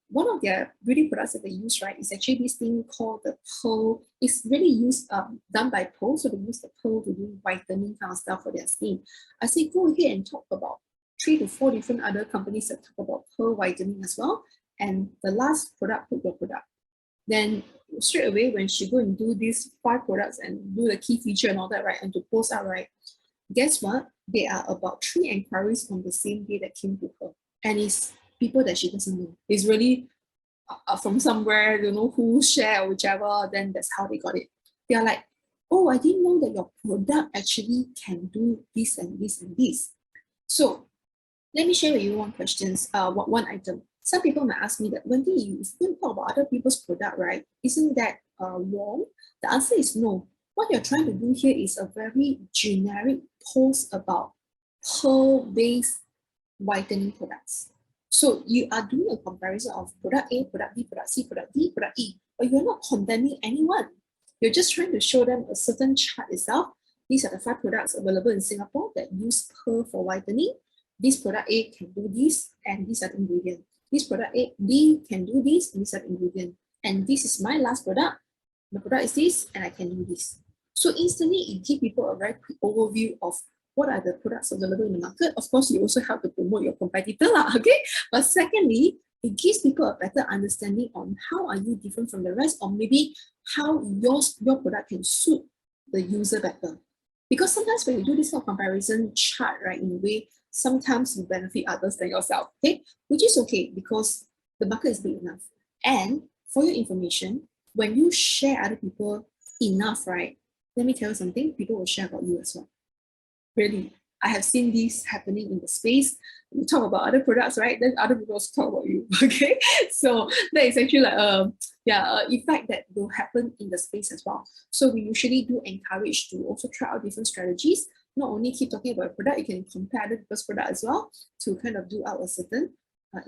one of their beauty products that they use, right, is actually this thing called the pearl. It's really used, done by pearl. So they use the pearl to do whitening kind of stuff for their skin. I say, go ahead and talk about 3 to 4 different other companies that talk about pearl whitening as well. And the last product, put your product. Then straight away, when she go and do these 5 products and do the key feature and all that, right, and to post out, right, guess what? There are about 3 inquiries on the same day that came to her. And it's people that she doesn't know. It's really from somewhere, you know, who share or whichever, then that's how they got it. They are like, oh, I didn't know that your product actually can do this and this and this. So let me share with you one item. Some people might ask me that, Wendy, you still talk about other people's product, right? Isn't that wrong? The answer is no. What you're trying to do here is a very generic post about pearl-based whitening products. So you are doing a comparison of product A, product B, product C, product D, product E, but you're not condemning anyone. You're just trying to show them a certain chart itself. These are the 5 products available in Singapore that use pearl for whitening. This product A can do this, and these are the ingredients. This product A, B can do this, and these are the ingredients. And this is my last product. The product is this, and I can do this. So instantly, it gives people a very quick overview of what are the products available in the market. Of course, you also help to promote your competitor, okay? But secondly, it gives people a better understanding on how are you different from the rest, or maybe how your product can suit the user better. Because sometimes when you do this kind of comparison chart, right, in a way, sometimes you benefit others than yourself, okay? Which is okay because the market is big enough. And for your information, when you share other people enough, right, let me tell you something, people will share about you as well. Really, I have seen this happening in the space. You talk about other products, right? Then other people also talk about you, okay? So that is actually like effect that will happen in the space as well. So we usually do encourage to also try out different strategies. Not only keep talking about a product, you can compare other people's product as well to kind of do out a certain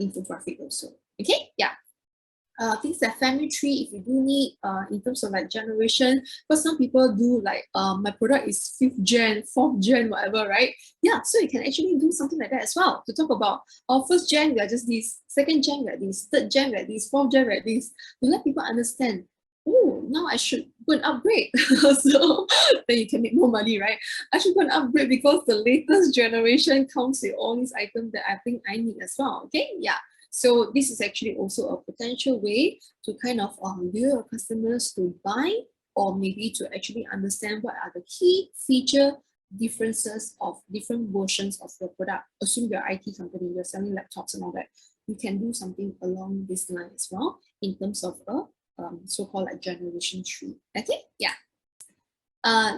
infographic also. Okay, yeah. Things like family tree, if you do need in terms of like generation, because some people do like my product is 5th gen, 4th gen, whatever, right? Yeah, so you can actually do something like that as well to talk about 1st gen, we are just this, 2nd gen, we are this, 3rd gen, we are this, 4th gen, we are this, to let people understand, oh, now I should go and upgrade. So then you can make more money, right? I should go and upgrade because the latest generation comes with all these items that I think I need as well. Okay, yeah. So this is actually also a potential way to kind of lure your customers to buy, or maybe to actually understand what are the key feature differences of different versions of your product. Assume you're an IT company, you're selling laptops and all that. You can do something along this line as well in terms of a so-called like generation tree. Okay, yeah.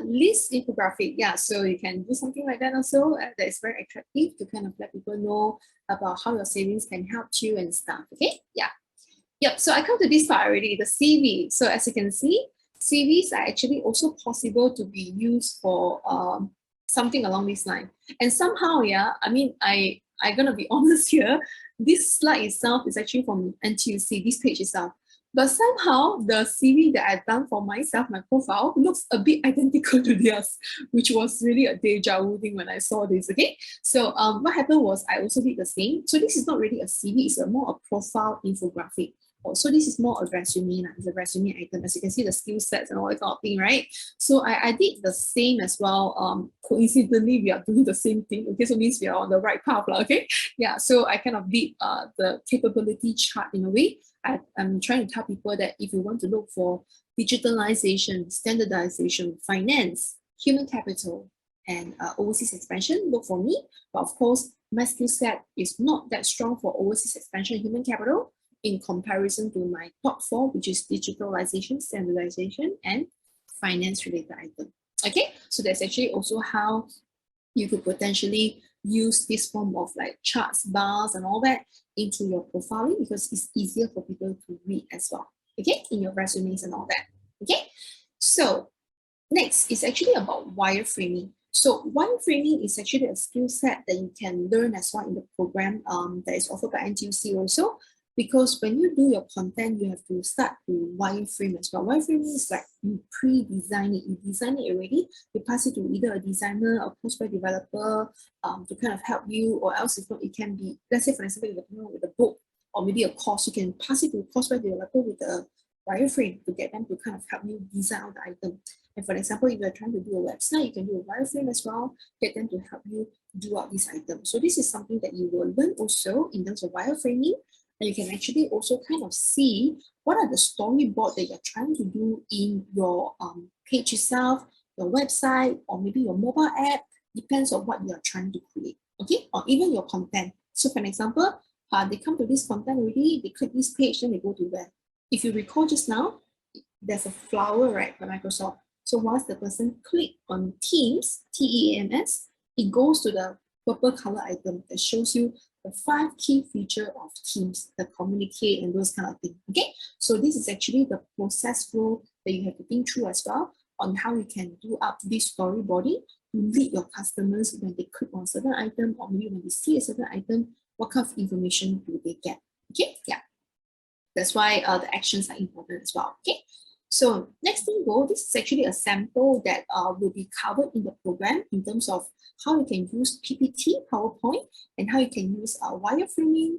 List infographic, yeah, so you can do something like that also. That is very attractive to kind of let people know about how your savings can help you and stuff. Okay, yeah. Yep, so I come to this part already, the CV. So as you can see, CVs are actually also possible to be used for something along this line. And somehow, yeah, I mean, I'm gonna be honest here, this slide itself is actually from NTUC, this page itself. But somehow the CV that I've done for myself, my profile, looks a bit identical to theirs, which was really a deja vu thing when I saw this, okay? So what happened was I also did the same. So this is not really a CV, it's more a profile infographic. So this is more a resume, it's a resume item. As you can see, the skill sets and all that kind of thing, right? So I did the same as well. Coincidentally, we are doing the same thing. Okay, so means we are on the right path, okay? Yeah, so I kind of did the capability chart in a way. I'm trying to tell people that if you want to look for digitalization, standardization, finance, human capital, and overseas expansion, look for me. But of course, my skill set is not that strong for overseas expansion, human capital, in comparison to my top 4, which is digitalization, standardization, and finance related item. Okay, so that's actually also how you could potentially use this form of like charts, bars, and all that into your profiling, because it's easier for people to read as well. Okay, in your resumes and all that. Okay, so next is actually about wireframing. So wireframing is actually a skill set that you can learn as well in the program that is offered by NTUC also. because when you do your content, you have to start to wireframe as well. Wireframing is like you pre-design it, you design it already, you pass it to either a designer, a postware developer to kind of help you, or else if not, it can be, let's say for example, with a book or maybe a course, you can pass it to a postware developer with a wireframe to get them to kind of help you design out the item. And for example, if you're trying to do a website, you can do a wireframe as well, get them to help you do out this item. So this is something that you will learn also in terms of wireframing. And you can actually also kind of see what are the storyboard that you're trying to do in your page itself, your website, or maybe your mobile app, depends on what you're trying to create, okay? Or even your content. So for example, they come to this content already, they click this page, then they go to where? If you recall just now, there's a flower, right, by Microsoft. So once the person click on Teams, T-E-A-M-S, it goes to the purple color item that shows you the 5 key features of Teams, the communicate and those kind of things, okay? So this is actually the process flow that you have to think through as well on how you can do up this storyboarding to lead your customers when they click on a certain item or maybe when they see a certain item, what kind of information do they get, okay? Yeah, that's why the actions are important as well, okay? So next thing this is actually a sample that will be covered in the program in terms of how you can use PPT, PowerPoint, and how you can use wireframing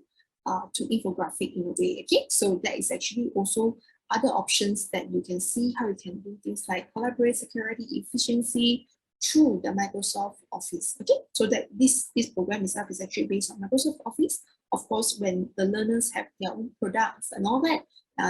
to infographic in a way, okay? So that is actually also other options that you can see how you can do things like collaborate, security, efficiency through the Microsoft Office, okay? So that this program itself is actually based on Microsoft Office. Of course, when the learners have their own products and all that,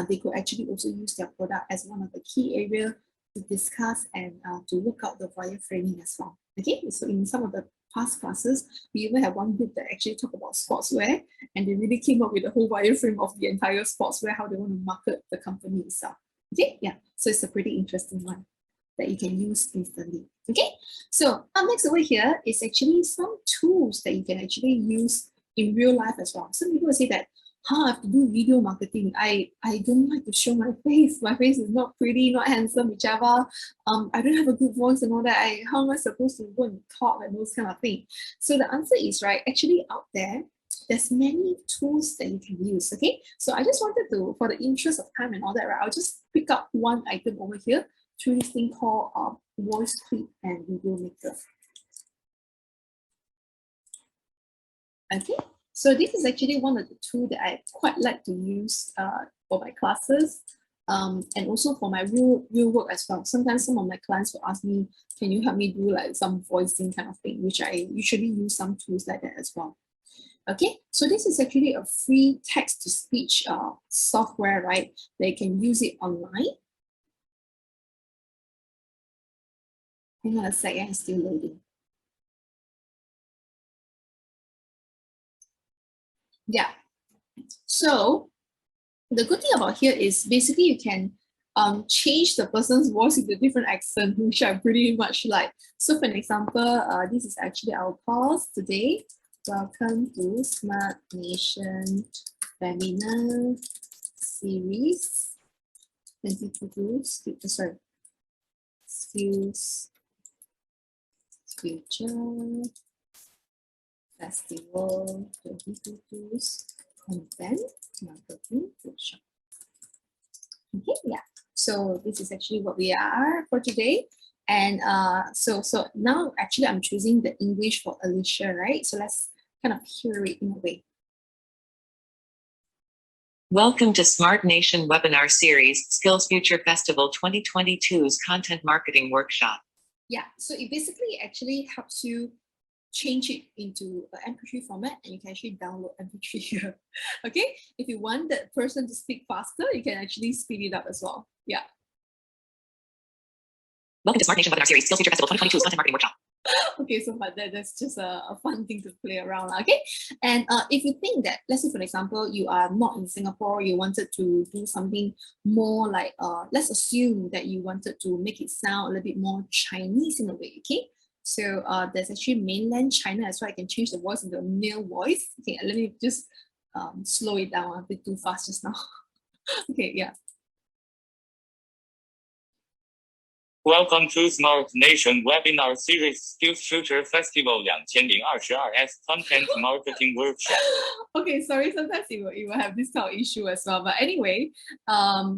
they could actually also use their product as one of the key areas to discuss and to look out the wireframing as well. Okay, so in some of the past classes, we even have one group that actually talk about sportswear, and they really came up with the whole wireframe of the entire sportswear, how they want to market the company itself. Okay, yeah, so it's a pretty interesting one that you can use instantly. Okay, so up next over here is actually some tools that you can actually use in real life as well. Some people will say that, I have to do video marketing. I don't like to show my face. My face is not pretty, not handsome, whichever. I don't have a good voice and all that. How am I supposed to go and talk and those kind of things? So the answer is, right, actually out there's many tools that you can use, okay? So I just wanted to, for the interest of time and all that, right, I'll just pick up one item over here through this thing called Voice Clip and Video Maker. Okay, so this is actually one of the tools that I quite like to use for my classes and also for my real work as well. Sometimes some of my clients will ask me, can you help me do like some voicing kind of thing, which I usually use some tools like that as well. Okay, so this is actually a free text-to-speech software, right? They can use it online. Hang on a second, it's still loading. Yeah, so the good thing about here is basically you can change the person's voice with a different accent, which I pretty much like. So for an example, this is actually our course today. Welcome to Smart Nation Webinar Series 2022, SkillsFuture Festival 2022's content marketing workshop. Okay, yeah. So this is actually what we are for today. And so now actually I'm choosing the English for Alicia, right? So let's kind of hear it in a way. Welcome to Smart Nation Webinar Series, SkillsFuture Festival 2022's Content Marketing Workshop. Yeah, so it basically actually helps you change it into an MP3 format, and you can actually download MP3 here. Okay, if you want that person to speak faster, you can actually speed it up as well. Yeah. Welcome to Smart Nation Webinar Series, SkillsFuture Festival 2022's Content Marketing Workshop. Okay, so but that's just a fun thing to play around. Okay, and if you think that, let's say for example, you are not in Singapore, you wanted to do something more like, let's assume that you wanted to make it sound a little bit more Chinese in a way. Okay, so there's actually mainland China as well. I can change the voice into a male voice. Okay, let me just slow it down a bit too fast just now. Okay, yeah. Welcome to Smart Nation Webinar Series SkillsFuture Festival 2022's Content Marketing Workshop. Okay, sorry, sometimes it will have this kind of issue as well. But anyway,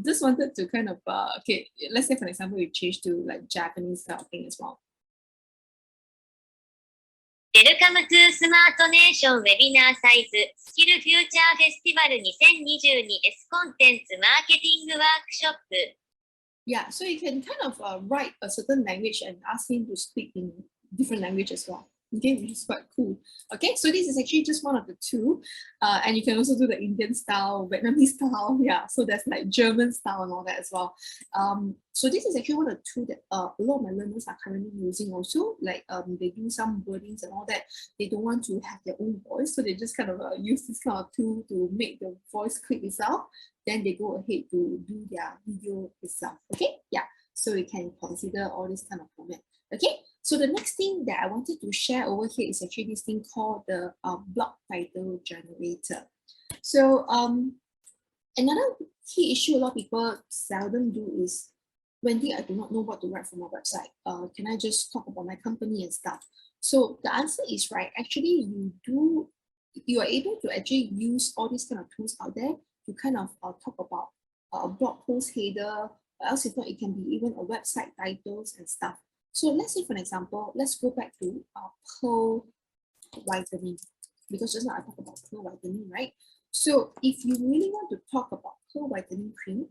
just wanted to kind of, okay, let's say for example, we change to like Japanese kind of thing as well. Welcome to Smart Nation Webinar Size SkillsFuture Festival 2022's Content Marketing Workshop. Yeah, so you can kind of write a certain language and ask him to speak in different language as well. Okay, which is quite cool. Okay, so this is actually just one of the two. And you can also do the Indian style, Vietnamese style. Yeah, so there's like German style and all that as well. So this is actually one of the two that a lot of my learners are currently using also. Like they do some wordings and all that. They don't want to have their own voice. So they just kind of use this kind of tool to make the voice clip itself. Then they go ahead to do their video itself. Okay, yeah. So we can consider all this kind of format. Okay, so the next thing that I wanted to share over here is actually this thing called the blog title generator. So another key issue a lot of people seldom do is, Wendy, I do not know what to write for my website. Can I just talk about my company and stuff? So the answer is right. Actually, you are able to actually use all these kind of tools out there to kind of talk about a blog post header, or else if not, it can be even a website titles and stuff. So let's say, for example, let's go back to pearl whitening, because just now I talked about pearl whitening, right? So if you really want to talk about pearl whitening cream,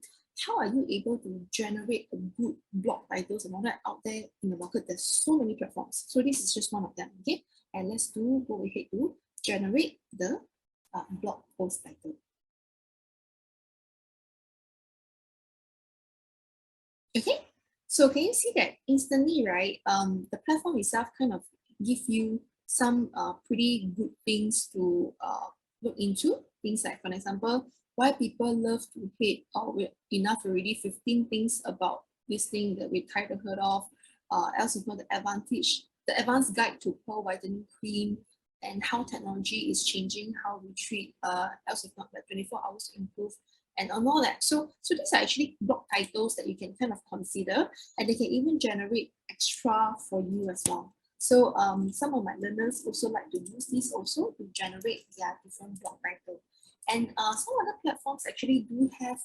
how are you able to generate a good blog titles and all that out there in the market? There's so many platforms. So this is just one of them, okay? And let's go ahead to generate the blog post title. Okay, so can you see that instantly, right? The platform itself kind of give you some pretty good things to look into. Things like, for example, why people love to hate, or enough already, 15 things about this thing that we kind of heard of. Else if not, the advanced guide to pearl whitening cream, and how technology is changing how we treat else if not, like 24 hours to improve, and all that. So these are actually blog titles that you can kind of consider, and they can even generate extra for you as well. So some of my learners also like to use these also to generate their different blog titles. And some other platforms actually do have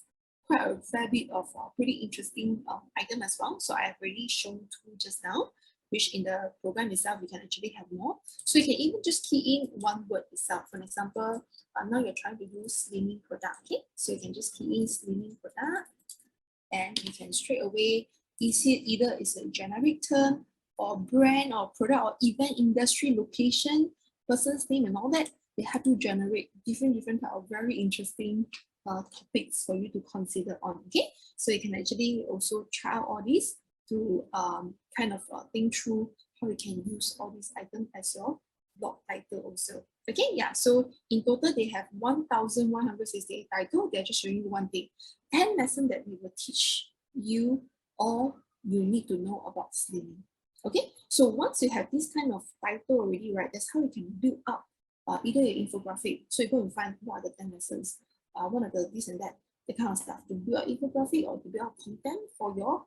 quite a fair bit of pretty interesting item as well. So I have already shown two just now, which in the program itself, we can actually have more. So you can even just key in one word itself. For example, now you're trying to use slimming product, okay? So you can just key in slimming product, and you can straight away either it's a generic term or brand or product or event industry location, person's name and all that. They have to generate different type of very interesting topics for you to consider on, okay? So you can actually also try out all these to kind of think through how you can use all these items as your blog title also. Okay, yeah, so in total they have 1,168 titles. They're just showing you one thing. 10 lessons that we will teach you all you need to know about slimming. Okay, so once you have this kind of title already, right, that's how you can build up either your infographic. So you go and find what are the 10 lessons, what are the this and that, the kind of stuff to build an infographic or to build up content for your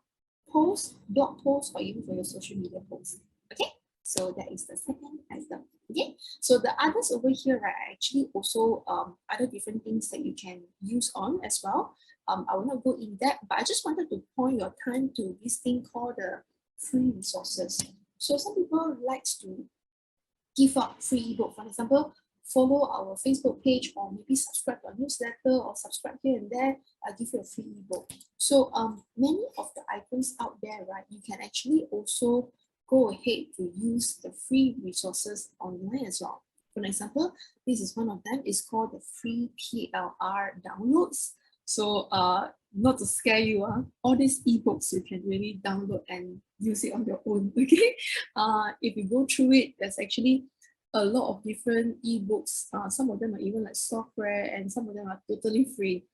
post, blog post, or even for your social media posts. Okay, so that is the second item. Okay, so the others over here, right, are actually also other different things that you can use on as well. I will not go in depth, but I just wanted to point your time to this thing called the free resources. So some people like to give out free ebook. For example, follow our Facebook page, or maybe subscribe to our newsletter, or subscribe here and there. I'll give you a free ebook. So many of the items out there, right, you can actually also go ahead to use the free resources online as well. For example, this is one of them. It's called the free PLR downloads. So not to scare you, all these ebooks you can really download and use it on your own. Okay, if you go through it, there's actually a lot of different ebooks. Some of them are even like software, and some of them are totally free.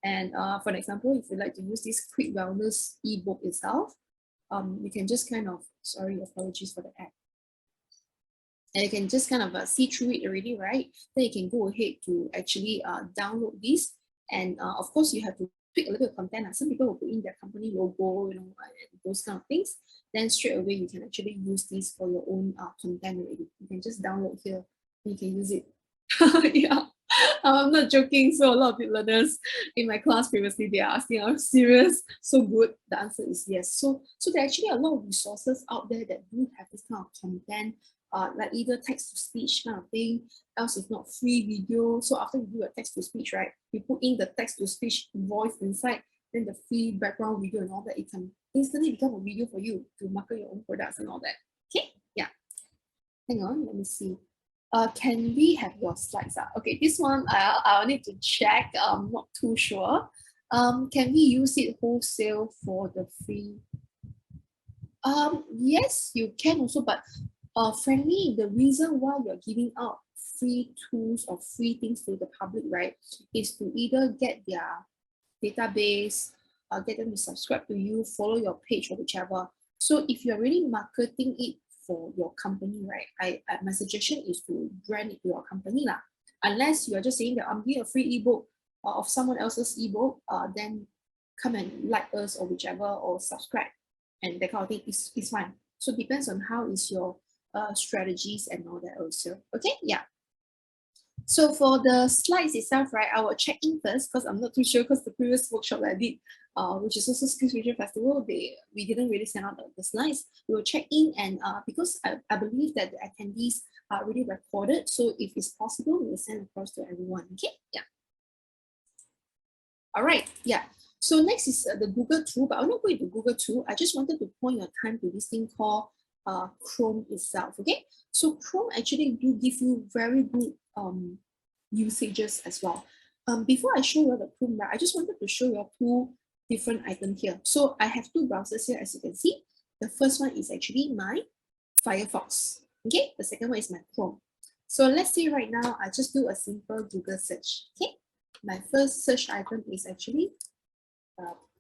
And for example, if you like to use this quick wellness ebook itself, you can just kind of, sorry, apologies for the app. And you can just kind of see through it already, right? Then you can go ahead to actually download this. And of course, you have to tweak a little bit of content. Some people will put in their company logo, and those kind of things. Then straight away you can actually use this for your own content already. You can just download here and you can use it. Yeah, I'm not joking. So a lot of learners in my class previously, they are asking, "Are you serious? So good?" The answer is yes. So there are actually a lot of resources out there that do have this kind of content, like either text to speech kind of thing, else if not free video. So after you do a text to speech, right, you put in the text to speech voice inside, then the free background video and all that, it can instantly become a video for you to market your own products and all that. Okay, yeah. Hang on, let me see. Can we have your slides? Okay, this one I'll need to check. I'm not too sure. Can we use it wholesale for the free? Yes, you can also, but frankly, the reason why you're giving out free tools or free things to the public, right, is to either get their database, get them to subscribe to you, follow your page or whichever. So if you're really marketing it for your company, right, my suggestion is to brand it to your company lah. Unless you are just saying that I'm giving a free ebook of someone else's ebook, then come and like us or whichever or subscribe, and that kind of thing is fine. So it depends on how is your strategies and all that also. Okay, yeah. So for the slides itself, right, I will check in first because I'm not too sure, because the previous workshop that I did, which is also SkillsFuture Festival, we didn't really send out the slides. We will check in, and because I believe that the attendees are already recorded, so if it's possible, we will send across to everyone. Okay, yeah. All right, yeah. So next is the Google tool, but I'm not going to Google tool. I just wanted to point your time to this thing called Chrome itself. Okay, so Chrome actually do give you very good usages as well. Before I show you the Chrome, I just wanted to show you two different items here. So I have two browsers here, as you can see. The first one is actually my Firefox. Okay, the second one is my Chrome. So let's say right now I just do a simple Google search. Okay, my first search item is actually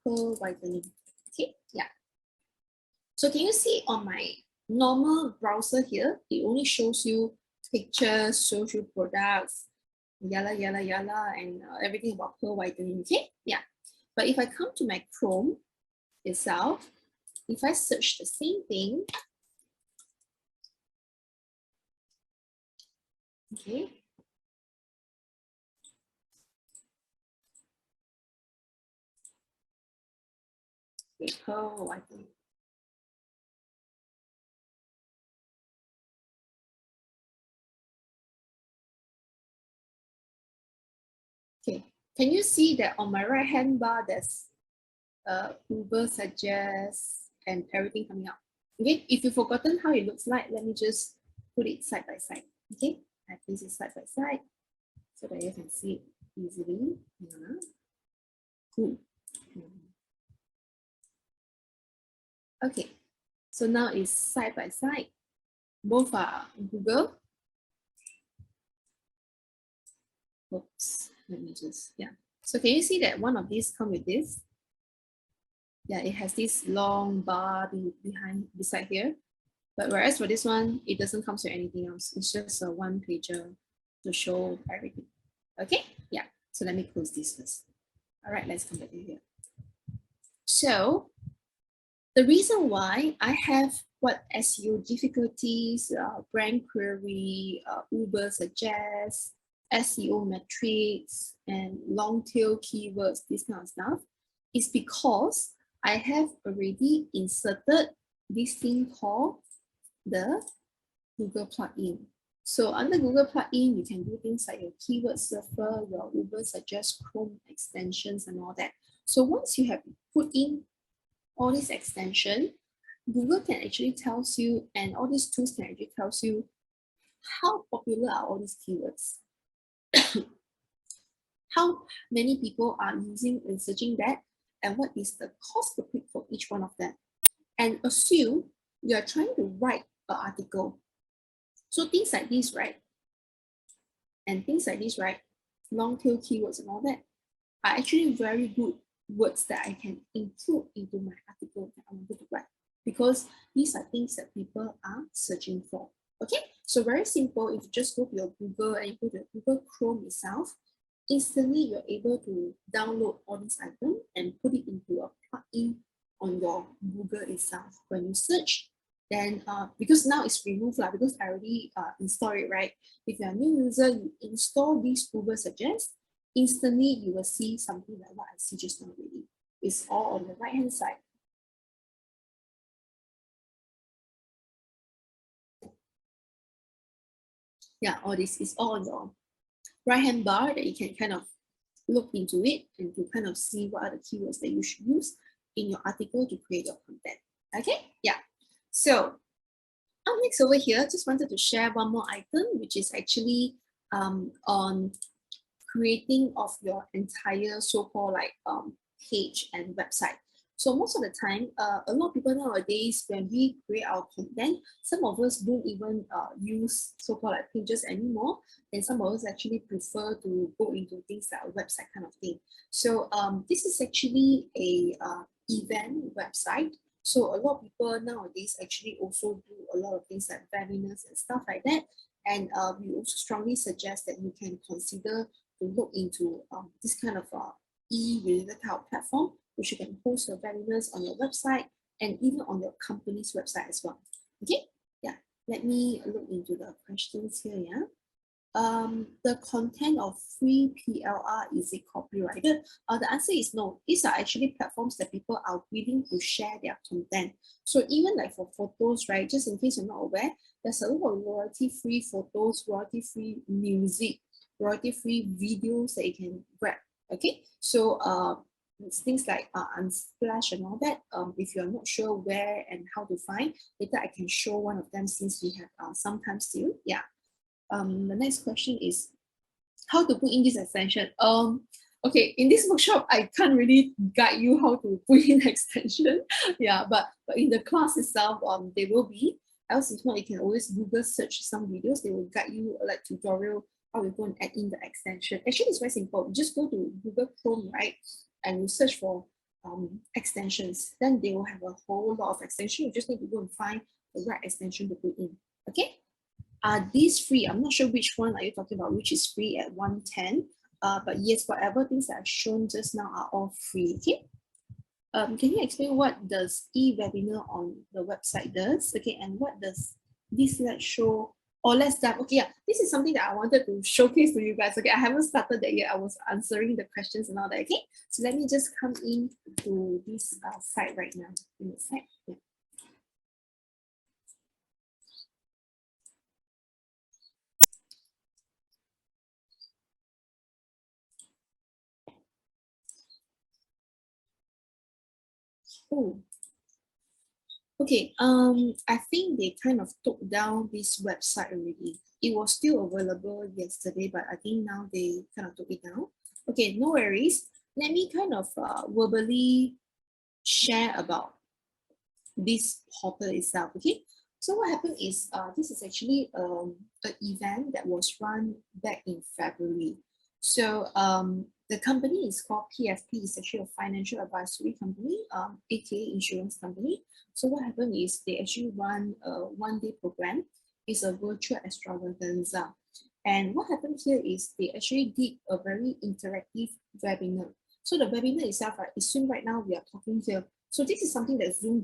pearl whitening. Okay, yeah. So can you see on my normal browser here, it only shows you pictures, shows you products, yalla, and everything about pearl whitening. Okay, yeah. But if I come to my Chrome itself, if I search the same thing, okay, pearl whitening. Okay, can you see that on my right hand bar, there's Uber suggest and everything coming up? Okay, if you've forgotten how it looks like, let me just put it side by side. Okay, I place it side by side so that you can see it easily. Yeah. Cool. Okay, so now it's side by side. Both are Google. Oops, let me just, yeah. So can you see that one of these come with this? Yeah, it has this long bar beside here. But whereas for this one, it doesn't come with anything else. It's just a one pager to show everything. Okay, yeah. So let me close this first. All right, let's come back to here. So the reason why I have what SEO difficulties, brand query, Uber suggest, SEO metrics, and long tail keywords, this kind of stuff, is because I have already inserted this thing called the Google plugin. So under Google plugin, you can do things like your keyword surfer, your Uber suggest, Chrome extensions, and all that. So once you have put in all this extension, Google can actually tell you, and all these tools can actually tell you how popular are all these keywords. How many people are using and searching that, and what is the cost per click for each one of them. And assume you are trying to write an article. So things like this, right? And things like this, right? Long tail keywords and all that are actually very good words that I can include into my article that I wanted to write, because these are things that people are searching for. Okay, so very simple. If you just go to your Google and you go to Google Chrome itself, instantly you're able to download all these items and put it into a plugin on your Google itself. When you search, then because now it's removed because I already installed it, right? If you're a new user, you install these Google Suggest, instantly you will see something like what I see just now already. It's all on the right hand side. Yeah, all this is all on your right hand bar that you can kind of look into it and to kind of see what are the keywords that you should use in your article to create your content. Okay, yeah. So next over here, just wanted to share one more item, which is actually on creating of your entire so-called like page and website. So most of the time, a lot of people nowadays, when we create our content, some of us don't even use so-called like pages anymore, and some of us actually prefer to go into things like a website kind of thing. So this is actually a event website. So a lot of people nowadays actually also do a lot of things like webinars and stuff like that. And we also strongly suggest that you can consider to look into this kind of e-related type of platform, which you can host your webinars on your website and even on your company's website as well. Okay, yeah. Let me look into the questions here. Yeah. The content of free PLR, is it copyrighted? The answer is no. These are actually platforms that people are willing to share their content. So even like for photos, right, just in case you're not aware, there's a lot of royalty-free photos, royalty-free music, royalty-free videos that you can grab. Okay, so it's things like Unsplash and all that. If you're not sure where and how to find, later I can show one of them since we have some time still. Yeah. The next question is how to put in this extension. Okay, in this workshop, I can't really guide you how to put in extension. Yeah, but in the class itself, they will be. Else, if not, you can always Google search some videos. They will guide you like tutorial how you go and add in the extension. Actually, it's very simple. You just go to Google Chrome, right, and you search for extensions. Then they will have a whole lot of extensions. You just need to go and find the right extension to put in. Okay. Are these free? I'm not sure which one are you talking about, which is free at 110. But yes, whatever things that I've shown just now are all free. Okay. Can you explain what does e-webinar on the website does? Okay, and what does this let's show or let's dive? Okay, yeah, this is something that I wanted to showcase to you guys. Okay, I haven't started that yet. I was answering the questions and all that. Okay, so let me just come in to this site right now. In the site. Yeah. Oh, okay. I think they kind of took down this website already. It was still available yesterday, but I think now they kind of took it down. Okay, no worries. Let me kind of verbally share about this portal itself. Okay, so what happened is this is actually an event that was run back in February. So the company is called PFP. It's actually a financial advisory company, aka insurance company. So what happened is they actually run a one-day program. It's a virtual extravaganza. And what happened here is they actually did a very interactive webinar. So the webinar itself, right, is Zoom right now we are talking here. So this is something that Zoom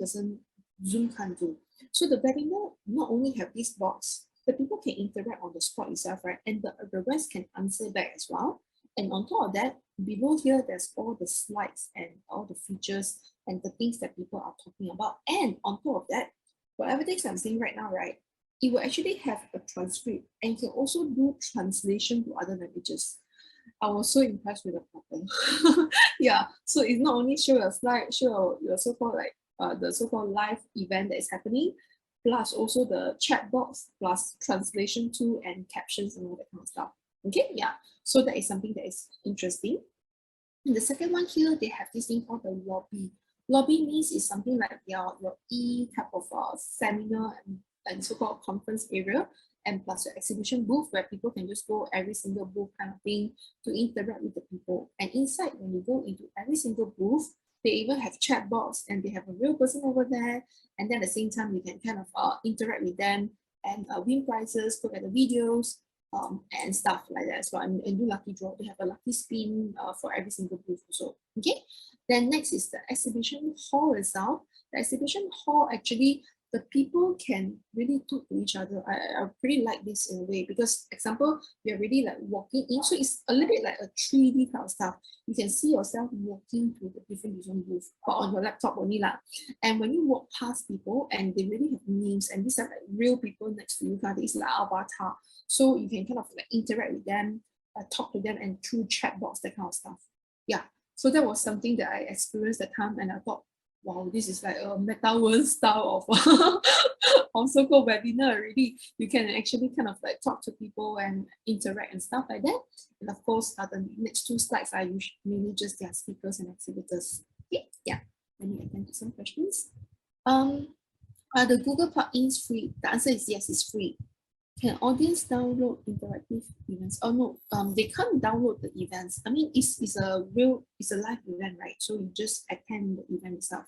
can't do. So the webinar not only have this box, the people can interact on the spot itself, right? And the rest can answer back as well. And on top of that, below here, there's all the slides and all the features and the things that people are talking about. And on top of that, whatever things I'm saying right now, right, it will actually have a transcript and can also do translation to other languages. I was so impressed with the pattern. Yeah, so it's not only show a slide, show your so-called like the so-called live event that is happening, plus also the chat box, plus translation tool and captions and all that kind of stuff. Okay, yeah. So that is something that is interesting. And the second one here, they have this thing called the lobby. Lobby means is something like your type of seminar and so-called conference area, and plus your exhibition booth where people can just go every single booth kind of thing to interact with the people. And inside, when you go into every single booth, they even have chat box and they have a real person over there. And then at the same time, you can kind of interact with them and win prizes, look at the videos. and stuff like that as well, and do lucky draw. They have a lucky spin for every single booth also. Okay, then next is the exhibition hall itself. The exhibition hall, actually, the people can really talk to each other. I pretty like this in a way, because example, you're really like walking in, so it's a little bit like a 3D kind of stuff. You can see yourself walking to the different booths, but on your laptop only lah. And when you walk past people, and they really have names, and these are like real people next to you, it's like avatar. So you can kind of like interact with them, talk to them, and through chat box, that kind of stuff. Yeah, so that was something that I experienced at the time, and I thought, wow, this is like a metaverse style of of so-called webinar already. You can actually kind of like talk to people and interact and stuff like that. And of course, the next 2 slides are mainly just their speakers and exhibitors. Okay, yeah. Let me attend to some questions. Are the Google plugins free? The answer is yes, it's free. Can audience download interactive events? Oh no, they can't download the events. I mean, it's a live event, right? So you just attend the event itself.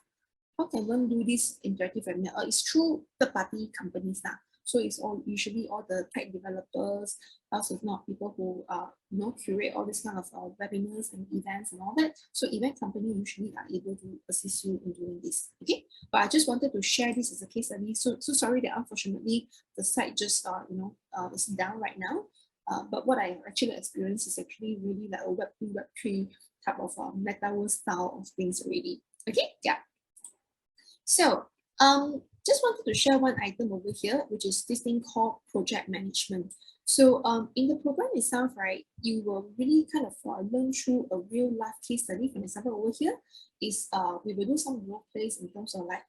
How can one do this interactive webinar? It's through third-party companies now. So it's usually all the tech developers, also if not people who curate all this kind of webinars and events and all that. So event company usually are able to assist you in doing this. Okay, but I just wanted to share this as a case study. So sorry that unfortunately the site just is down right now. But what I actually experienced is actually really like a Web2, Web3 type of metaverse style of things already. Okay, yeah. So just wanted to share one item over here, which is this thing called project management. So in the program itself, right, you will really kind of learn through a real life case study. For example, over here is we will do some role plays in terms of like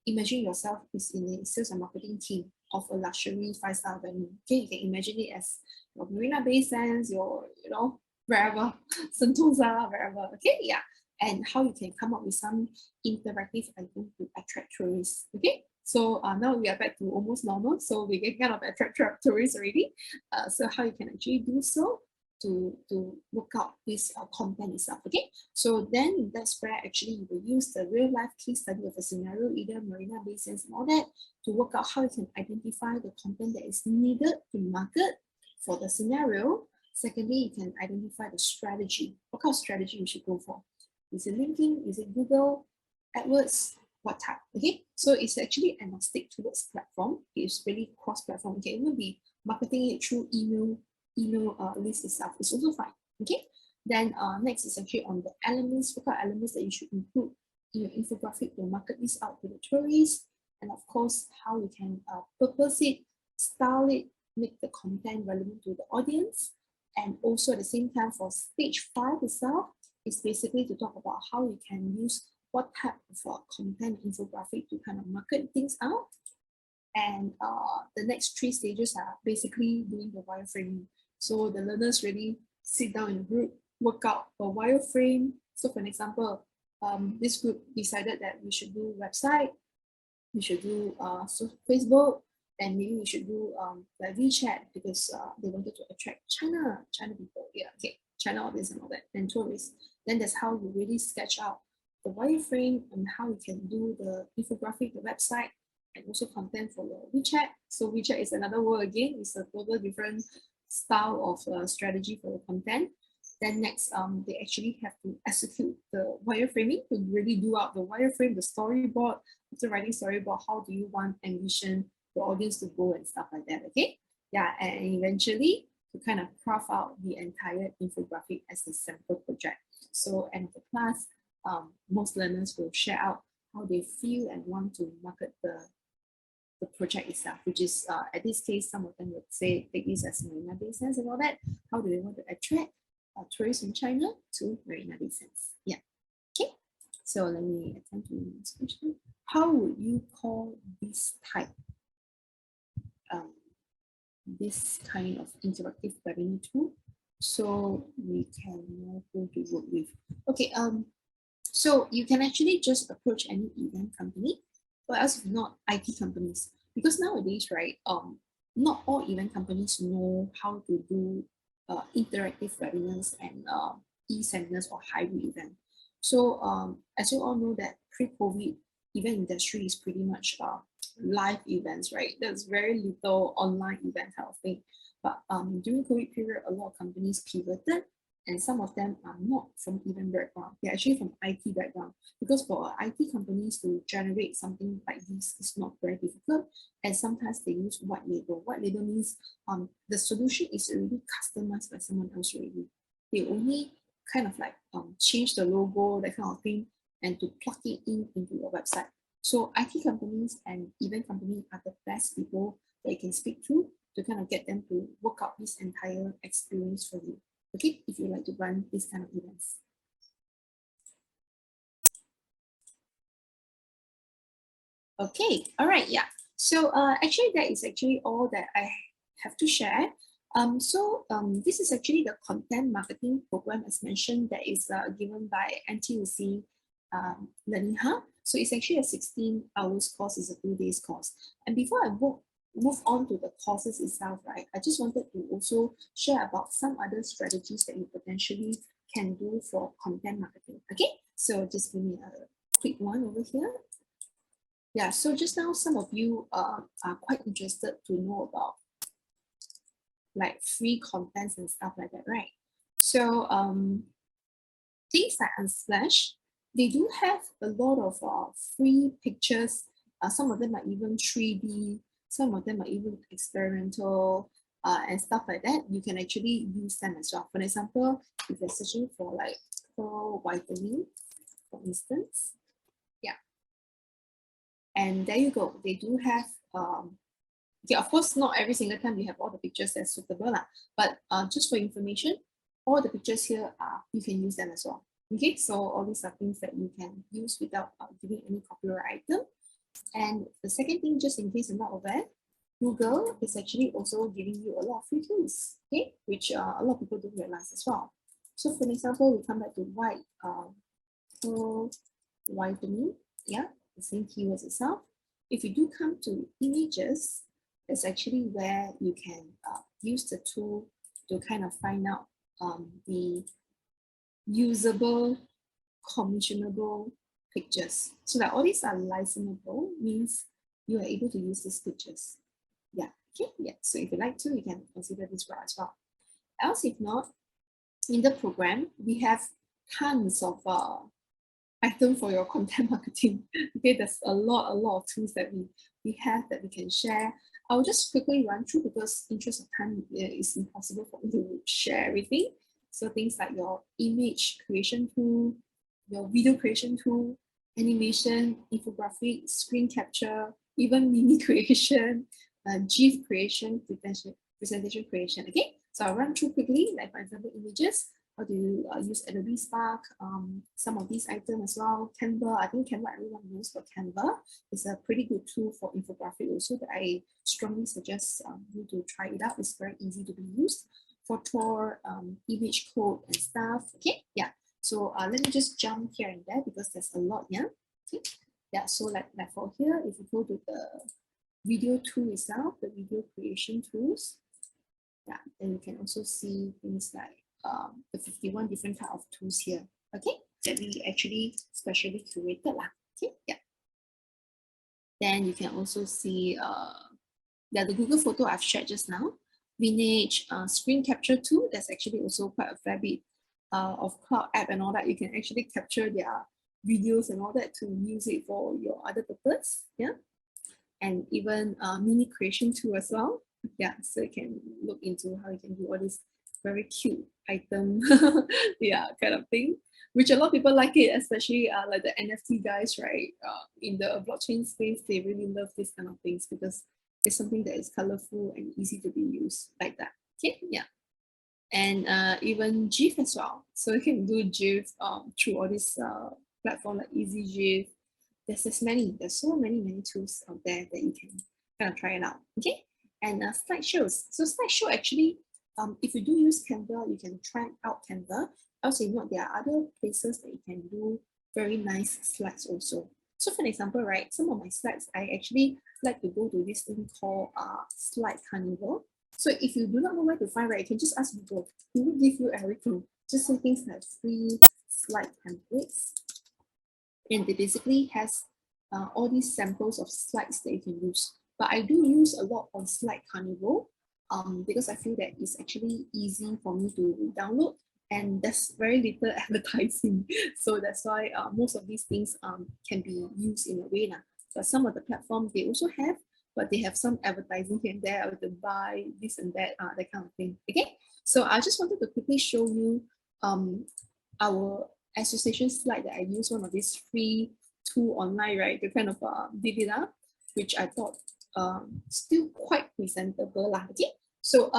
imagine yourself is in a sales and marketing team of a luxury 5-star venue. Okay, you can imagine it as your Marina Bay Sands, your wherever, Sentosa, wherever. Okay, yeah. And how you can come up with some interactive items to attract tourists. Okay, so now we are back to almost normal. So we can kind of attract tourists already. So how you can actually do so to work out this content itself. Okay, so then that's where actually you will use the real life case study of a scenario, either Marina Bay Sands and all that, to work out how you can identify the content that is needed to market for the scenario. Secondly, you can identify the strategy. What kind of strategy you should go for? Is it LinkedIn? Is it Google? AdWords? What type? Okay, so it's actually agnostic towards platform. It's really cross-platform. Okay, it will be marketing it through email list itself. It's also fine. Okay, then next is actually on the elements. What are elements that you should include in your infographic to market this out to the tourists, and of course how you can purpose it, style it, make the content relevant to the audience, and also at the same time for stage 5 itself. Is basically to talk about how you can use what type of content infographic to kind of market things out. And the next 3 stages are basically doing the wireframing. So the learners really sit down in a group, work out a wireframe. So for example, this group decided that we should do website, we should do Facebook, and maybe we should do like WeChat because they wanted to attract China people. Yeah, okay, China audience and all that, and tourists. Then that's how you really sketch out the wireframe and how you can do the infographic, the website, and also content for your WeChat. So WeChat is another word again. It's a total different style of strategy for the content. Then next, they actually have to execute the wireframing to really do out the wireframe, the storyboard. After writing storyboard, how do you want envision the audience to go and stuff like that? Okay, yeah, and eventually to kind of craft out the entire infographic as a sample project. So end of the class, most learners will share out how they feel and want to market the project itself, which is at this case, some of them would say take this as Marina Bay Sands and all that. How do they want to attract tourists from China to Marina Bay Sands? Yeah. Okay. So let me attempt to the next question. How would you call this type? This kind of interactive webinar tool, so we can now go to work with. Okay, so you can actually just approach any event company, or else not IT companies, because nowadays, right, not all event companies know how to do interactive webinars and e-seminars or hybrid event. So as you all know that pre-COVID, event industry is pretty much live events, right? There's very little online event kind of thing. But during COVID period, a lot of companies pivoted, and some of them are not from event background. They're actually from IT background, because for IT companies to generate something like this is not very difficult, and sometimes they use white label. White label means the solution is already customized by someone else already. They only kind of like change the logo, that kind of thing, and to plug it into your website. So IT companies and event companies are the best people that you can speak to kind of get them to work out this entire experience for you. Okay, if you like to run this kind of events. Okay, all right, yeah. So actually that is actually all that I have to share. This is actually the content marketing program as mentioned that is given by NTUC LearningHub. So it's actually a 16 hours course, it's a 2 days course. And before I move on to the courses itself, right, I just wanted to also share about some other strategies that you potentially can do for content marketing. Okay, so just give me a quick one over here. Yeah, so just now some of you are quite interested to know about like free contents and stuff like that, right? So things like Unsplash, they do have a lot of free pictures. Some of them are even 3D, some of them are even experimental and stuff like that. You can actually use them as well. For example, if you're searching for like pearl whitening, for instance, yeah. And there you go. They do have yeah, of course, not every single time you have all the pictures that's suitable, but just for information, all the pictures here you can use them as well. Okay, so all these are things that you can use without giving any copyright item. And the second thing, just in case you're not aware, Google is actually also giving you a lot of free tools, okay, which a lot of people don't realize as well. So for example, we come back to whitening, yeah, the same keywords itself. If you do come to images, that's actually where you can use the tool to kind of find out the usable, commissionable pictures. So that all these are licensable, means you are able to use these pictures. Yeah, okay, yeah. So if you like to, you can consider this route as well. Else, if not, in the program, we have tons of items for your content marketing. Okay, there's a lot of tools that we have that we can share. I'll just quickly run through because interest of time, it's impossible for me to share everything. So things like your image creation tool, your video creation tool, animation, infographic, screen capture, even mini creation, GIF creation, presentation creation. Okay, so I'll run through quickly, like for example, images. How do you use Adobe Spark? Some of these items as well. Canva, I think Canva everyone knows, but Canva is a pretty good tool for infographic also that I strongly suggest you to try it out. It's very easy to be used. Photo, image code and stuff. Okay, yeah. So let me just jump here and there because there's a lot, yeah. Okay, yeah. So like for here, if you go to the video tool itself, the video creation tools, yeah, then you can also see things like the 51 different type of tools here, okay, that we actually specially curated lah. Okay, yeah. Then you can also see the Google photo I've shared just now, Vinage, screen capture tool. That's actually also quite a fair bit of cloud app and all that. You can actually capture their videos and all that to use it for your other purpose, yeah. And even mini creation tool as well, yeah. So you can look into how you can do all this very cute item, yeah, kind of thing, which a lot of people like it, especially like the NFT guys, right? In the blockchain space, they really love this kind of things because it's something that is colorful and easy to be used like that. Okay, yeah. And even GIF as well. So you can do GIF through all this platform like EasyGIF. There's so many tools out there that you can kind of try it out. Okay, and slideshows. So slideshow actually, if you do use Canva, you can try out Canva. Also, if not, there are other places that you can do very nice slides also. So for example, right, some of my slides, I actually like to go to this thing called Slide Carnival. So if you do not know where to find, right, you can just ask Google. It will give you everything. Just say things like free slide templates. And they basically has all these samples of slides that you can use. But I do use a lot on Slide Carnival because I feel that it's actually easy for me to download and there's very little advertising. So that's why most of these things can be used in a way now. But some of the platforms they also have, but they have some advertising here and there to buy this and that, that kind of thing. Okay, so I just wanted to quickly show you our association slide that I use, one of these free tool online, right? To kind of did it up, which I thought still quite presentable lah. Okay, so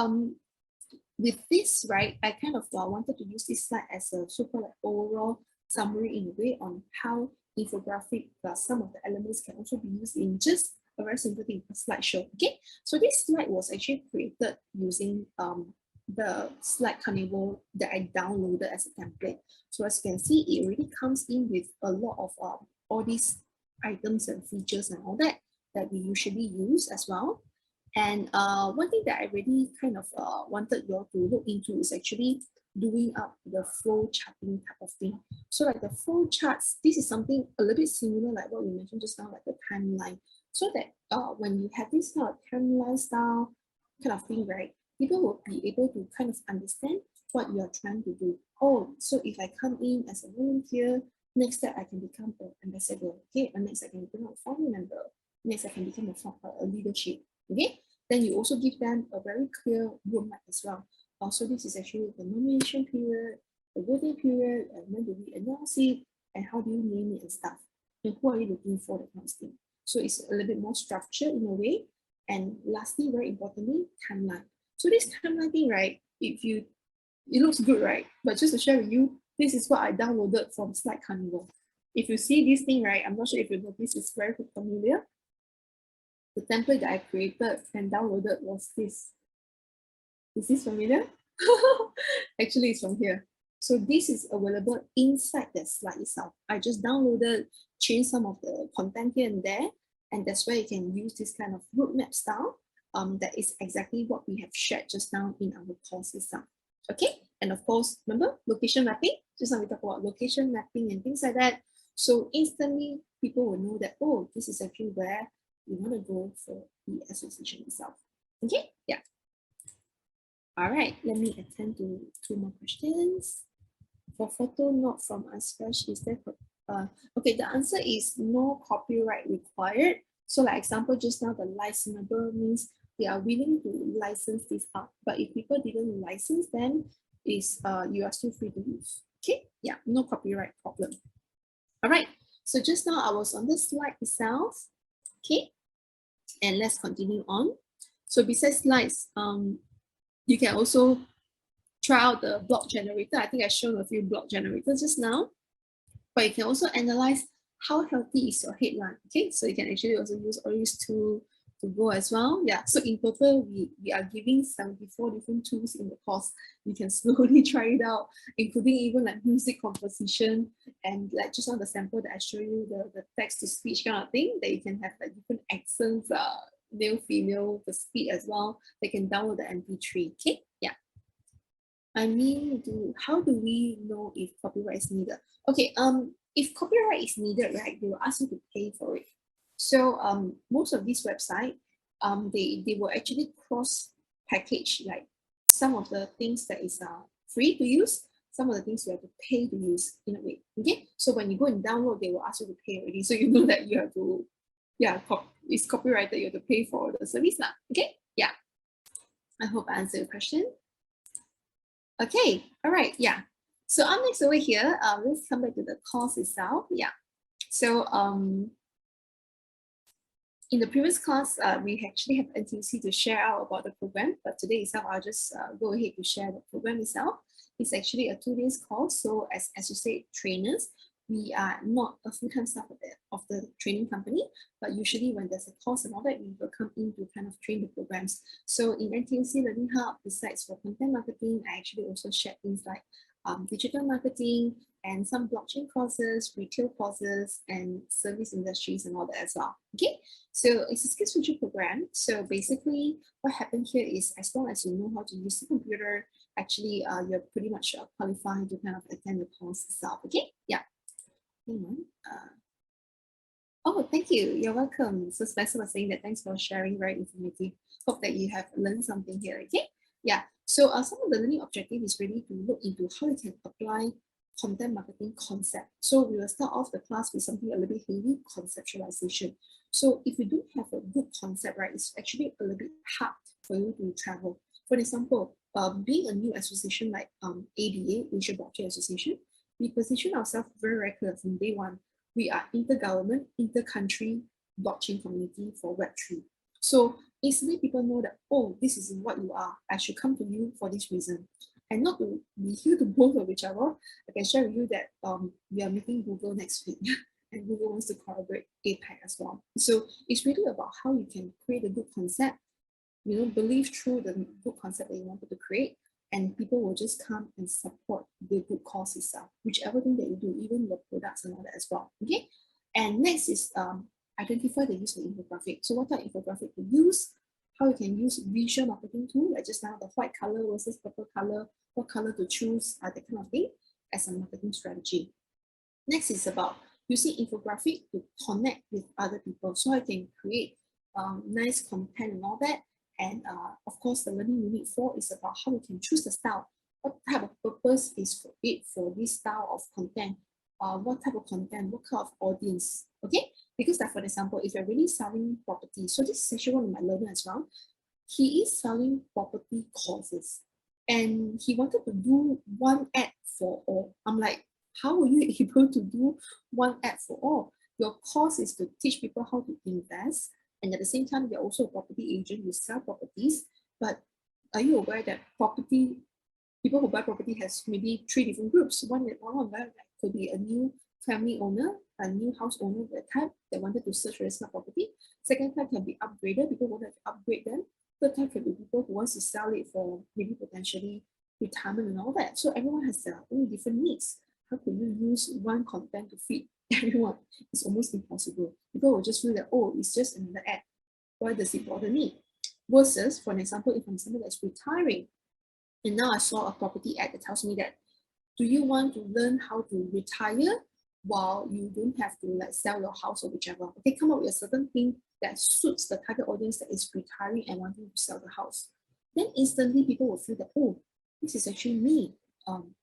with this, right, I kind of wanted to use this slide as a super like overall summary in a way on how infographic plus some of the elements can also be used in just a very simple thing, a slideshow. Okay, so this slide was actually created using the Slide Carnival that I downloaded as a template. So as you can see, it already comes in with a lot of all these items and features and all that we usually use as well. And one thing that I really kind of wanted you all to look into is actually doing up the flow charting type of thing. So like the flow charts, this is something a little bit similar like what we mentioned just now, like the timeline. So that when you have this kind of timeline style kind of thing, right, people will be able to kind of understand what you're trying to do. Oh, so if I come in as a volunteer, next step I can become an ambassador. Okay, and next I can become a family member. Next I can become a leadership. Okay, then you also give them a very clear roadmap as well. Also, this is actually the nomination period, the voting period, and when do we announce it, and how do you name it and stuff, and who are you looking for, that kind of thing. So it's a little bit more structured in a way. And lastly, very importantly, timeline. So this timeline thing, right, it looks good, right? But just to share with you, this is what I downloaded from Slide Carnival. If you see this thing, right, I'm not sure if you notice, it's very familiar. The template that I created and downloaded was this. Is this familiar? Actually, it's from here. So this is available inside the slide itself. I just downloaded, changed some of the content here and there, and that's where you can use this kind of roadmap style. That is exactly what we have shared just now in our course itself. Okay, and of course, remember location mapping? Just now we talked about location mapping and things like that. So instantly, people will know that, oh, this is actually where you want to go for the association itself. Okay, yeah. All right, let me attend to 2 more questions. For photo not from Aspesh, is there okay, the answer is no copyright required. So like example, just now the licensable means they are willing to license this out. But if people didn't license them, is you are still free to use. Okay, yeah, no copyright problem. All right, so just now I was on the slide itself. Okay, and let's continue on. So besides slides, you can also try out the block generator. I think I showed a few block generators just now, but you can also analyze how healthy is your headline. Okay, so you can actually also use all these tools to go as well. Yeah, so in total, we are giving 74 different tools in the course. You can slowly try it out, including even like music composition and like just on the sample that I show you, the text to speech kind of thing, that you can have like different accents, male, female, the speed as well. They can download the MP3. Okay, yeah. I mean, how do we know if copyright is needed? Okay, if copyright is needed, right, they will ask you to pay for it. So most of these websites, they will actually cross package like some of the things that is free to use, some of the things you have to pay to use in a way. Okay, so when you go and download, they will ask you to pay already, so you know that you have to, yeah, it's copyrighted, you have to pay for the service now. Okay, yeah. I hope I answered your question. Okay, all right, yeah. So up next over here, let's come back to the course itself. Yeah. So in the previous class, we actually have NTUC to share out about the program, but today itself, I'll just go ahead to share the program itself. It's actually a 2-day course. So as associate trainers, we are not a full-time staff of the training company, but usually when there's a course and all that, we will come in to kind of train the programs. So in NTUC LearningHub, besides for content marketing, I actually also share things like digital marketing and some blockchain courses, retail courses, and service industries and all that as well. Okay, so it's a SkillsFuture program. So basically what happened here is as long as you know how to use the computer, actually you're pretty much qualified to kind of attend the course itself. Okay, yeah. Hang on. Oh, thank you. You're welcome. So Spencer was saying that thanks for sharing, very informative. Hope that you have learned something here, okay? Yeah, so some of the learning objective is really to look into how you can apply content marketing concept. So we will start off the class with something a little bit heavy, conceptualization. So if you don't have a good concept, right, it's actually a little bit hard for you to travel. For example, being a new association like ABA, Asian Blockchain Association, we position ourselves very, very clear from day one. We are intergovernment, intercountry blockchain community for Web3. So instantly people know that, oh, this is what you are. I should come to you for this reason. And not to be here to both of each other, I can share with you that we are meeting Google next week and Google wants to collaborate APAC as well. So it's really about how you can create a good concept, believe through the good concept that you wanted to create, and people will just come and support the good cause itself, whichever thing that you do, even your products and all that as well. Okay. And next is identify the use of infographic. So what type of infographic to use, how you can use visual marketing tool, like just now the white color versus purple color, what color to choose, that kind of thing as a marketing strategy. Next is about using infographic to connect with other people. So I can create nice content and all that. And of course, the learning unit 4 is about how we can choose the style. What type of purpose is for it for this style of content? What type of content? What kind of audience? Okay, because like for example, if you're really selling property, so this is actually one of my learners as well. He is selling property courses, and he wanted to do one ad for all. I'm like, how are you able to do one ad for all? Your course is to teach people how to invest, and at the same time, you're also a property agent, you sell properties. But are you aware that people who buy property has maybe 3 different groups? One of them could be a new family owner, a new house owner that type that wanted to search for this property. Second type can be upgraded, people want to upgrade them. Third type can be people who wants to sell it for maybe potentially retirement and all that. So everyone has their own different needs. How can you use one content to feed everyone? It's almost impossible. People will just feel that, oh, it's just another ad. Why does it bother me? Versus, for example, if I'm someone that's retiring, and now I saw a property ad that tells me that, do you want to learn how to retire while you don't have to like sell your house or whichever? Okay, come up with a certain thing that suits the target audience that is retiring and wanting to sell the house. Then instantly people will feel that, oh, this is actually me.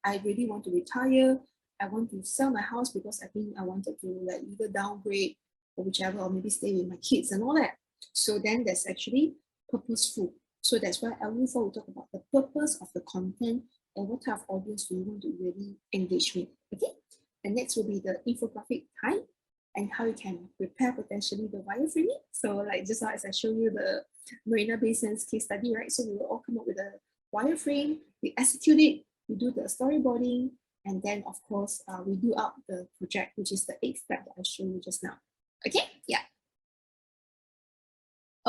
I really want to retire. I want to sell my house because I think I wanted to like either downgrade or whichever, or maybe stay with my kids and all that. So then that's actually purposeful. So that's why every time we talk about the purpose of the content and what type of audience do you want to really engage with. Okay. And next will be the infographic type and how you can prepare potentially the wireframing. So like just as I showed you the Marina Bay Sands case study, right? So we will all come up with a wireframe, we execute it, we do the storyboarding, and then of course we do out the project, which is the 8th step that I showed you just now. Okay, yeah.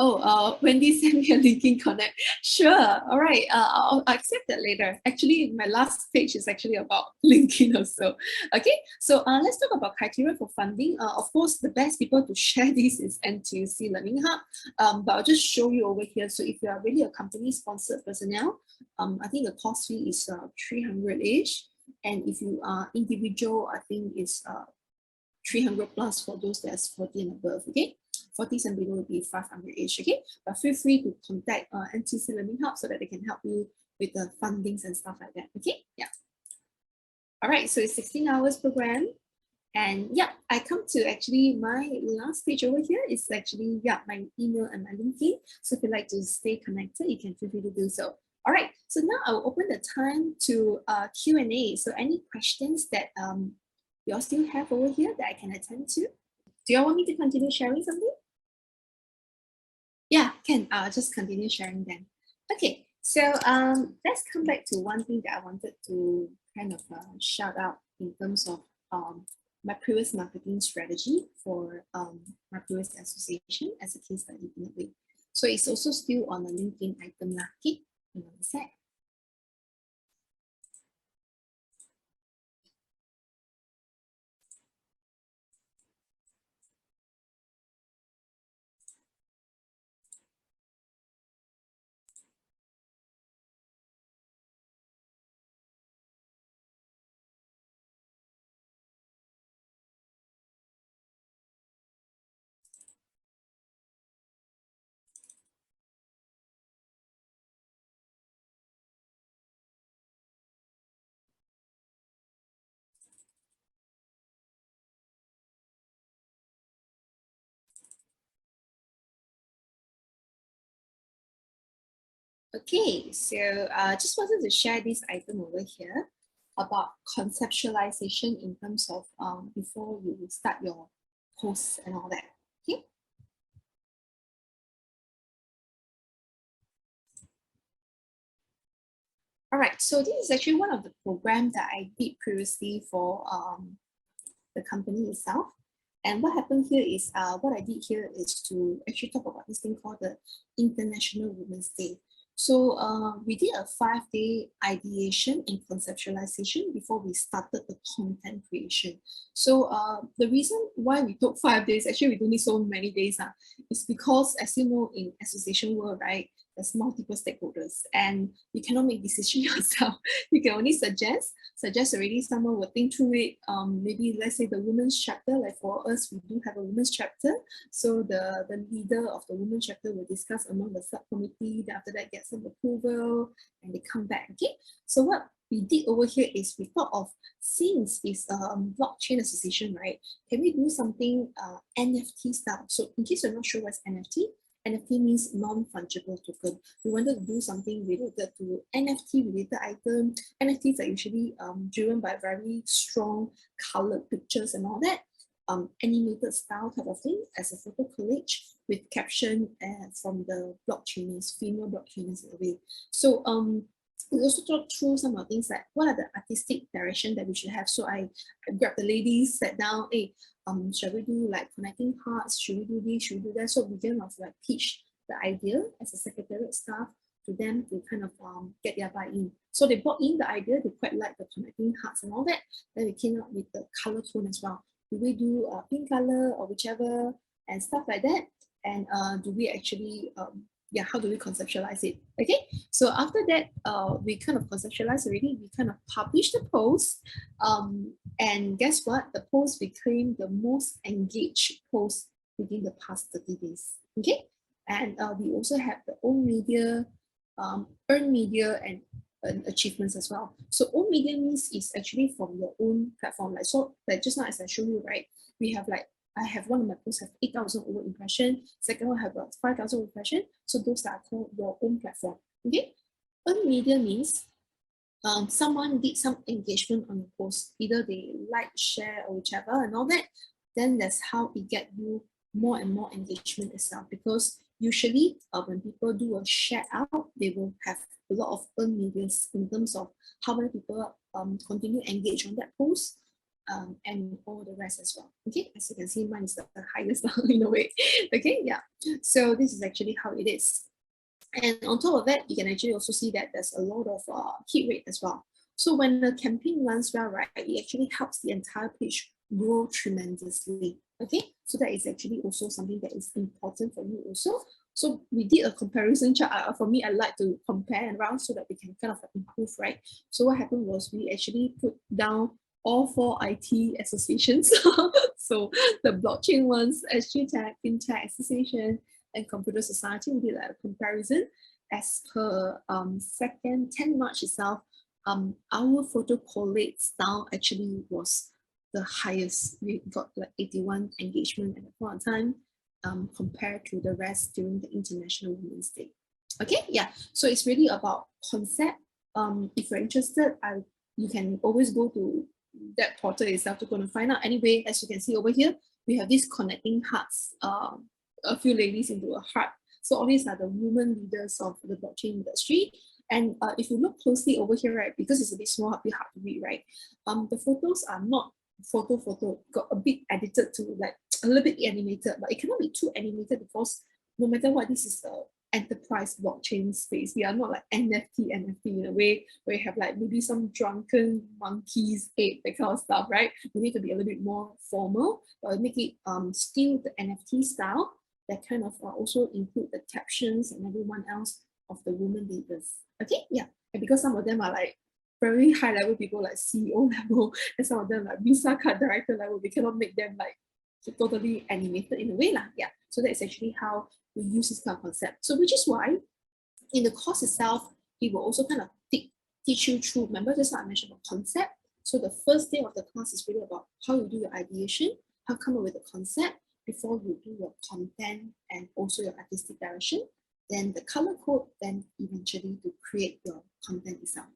Oh, Wendy sent me a LinkedIn connect. Sure, all right, I'll accept that later. Actually, my last page is actually about LinkedIn also. Okay, so let's talk about criteria for funding. Of course, the best people to share this is NTUC LearningHub, but I'll just show you over here. So if you are really a company-sponsored personnel, I think the cost fee is 300-ish. And if you are individual, I think it's 300 plus for those that's 40 and above, okay? 40s and below will be 500-ish, okay? But feel free to contact NTUC LearningHub so that they can help you with the fundings and stuff like that, okay? Yeah. All right, so it's 16 hours program. And yeah, I come to actually my last page over here is actually, yeah, my email and my LinkedIn. So if you'd like to stay connected, you can feel free to do so. All right, so now I'll open the time to Q&A. So any questions that you all still have over here that I can attend to? Do you all want me to continue sharing something? Yeah, can. I'll just continue sharing then. Okay, so let's come back to one thing that I wanted to kind of shout out in terms of my previous marketing strategy for my previous association as a case study in a way. So it's also still on the LinkedIn item. Okay, in a sec. Okay, so just wanted to share this item over here about conceptualization in terms of before you start your posts and all that. Okay. All right, so this is actually one of the programs that I did previously for the company itself. And what happened here is, what I did here is to actually talk about this thing called the International Women's Day. So we did a 5-day ideation and conceptualization before we started the content creation. So the reason why we took 5 days, actually we don't need so many days, is because, as you know, in association world, right, there's multiple stakeholders and you cannot make decisions yourself. You can only suggest already, someone will think through it. Maybe let's say the women's chapter, like for us, we do have a women's chapter. So the leader of the women's chapter will discuss among the subcommittee, then after that get some approval and they come back, okay? So what we did over here is we thought of, since it's blockchain association, right? Can we do something NFT style? So in case you're not sure what's NFT, NFT means non-fungible token. We wanted to do something related to NFT related item. NFTs are usually driven by very strong colored pictures and all that. Animated style type of thing as a photo collage with caption from the blockchainers, female blockchainers in a way. So we also talked through some of the things like what are the artistic direction that we should have. So I grabbed the ladies, sat down, hey, shall we do like connecting hearts? Should we do this? Should we do that? So we kind of like pitch the idea as a secretariat staff to them to kind of get their buy-in. So they bought in the idea, they quite like the connecting hearts and all that. Then we came up with the color tone as well. Do we do pink color or whichever and stuff like that? And do we actually, how do we conceptualize it? Okay, so after that, we kind of conceptualized already, we kind of published the post. And guess what? The post became the most engaged post within the past 30 days. Okay, and we also have the own media, earned media, and achievements as well. So own media means is actually from your own platform. Like so, like just now as I showed you, right? We have like, I have one of my posts have 8,000 over impression. Second one have 5,000 impression. So those are called your own platform. Okay. Earned media means someone did some engagement on your post, either they like, share, or whichever, and all that. Then that's how it get you more and more engagement itself. Because usually when people do a share out, they will have a lot of earned medias in terms of how many people continue engage on that post. And all the rest as well. Okay, as you can see, mine is the highest in a way. Okay, yeah. So this is actually how it is. And on top of that, you can actually also see that there's a lot of hit rate as well. So when the campaign runs well, right, it actually helps the entire page grow tremendously. Okay, so that is actually also something that is important for you also. So we did a comparison chart. For me, I like to compare around so that we can kind of improve, right? So what happened was we actually put down all 4 IT associations. So the blockchain ones, SGTech, FinTech Association, and Computer Society, we did like a comparison. As per 10 March itself, our photo collate style actually was the highest. We got like 81 engagement at the point of time compared to the rest during the International Women's Day. Okay, yeah, so it's really about concept. If you're interested, you can always go to that portal itself to go and find out. Anyway, as you can see over here, we have these connecting hearts, a few ladies into a heart. So all these are the women leaders of the blockchain industry. And if you look closely over here, right, because it's a bit small, a bit hard to read, right? The photos are not photo, got a bit edited to like a little bit animated, but it cannot be too animated because no matter what, this is the enterprise blockchain space. We are not like NFT in a way where you have like maybe some drunken monkeys ape, that kind of stuff, right? We need to be a little bit more formal, but make it still the NFT style that kind of also include the captions and everyone else of the women leaders. Okay, yeah, and because some of them are like very high level people like CEO level, and some of them like Visa card director level, we cannot make them like totally animated in a way lah. Yeah, so that's actually how we use this kind of concept. So which is why in the course itself, it will also kind of teach you through, remember just like I mentioned about concept. So the first day of the class is really about how you do your ideation, how come up with the concept before you do your content and also your artistic direction, then the color code, then eventually eventually to create your content itself.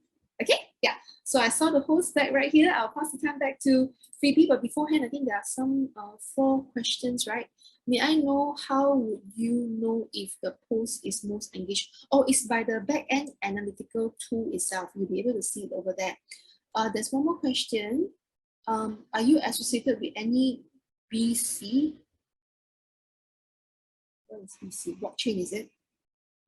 Okay, yeah. So I saw the whole stack right here. I'll pass the time back to Phoebe, but beforehand, I think there are some 4 questions, right? May I know how would you know if the post is most engaged? Oh, it's by the back-end analytical tool itself. You'll be able to see it over there. There's one more question. Are you associated with any BC? What is BC? Blockchain, is it?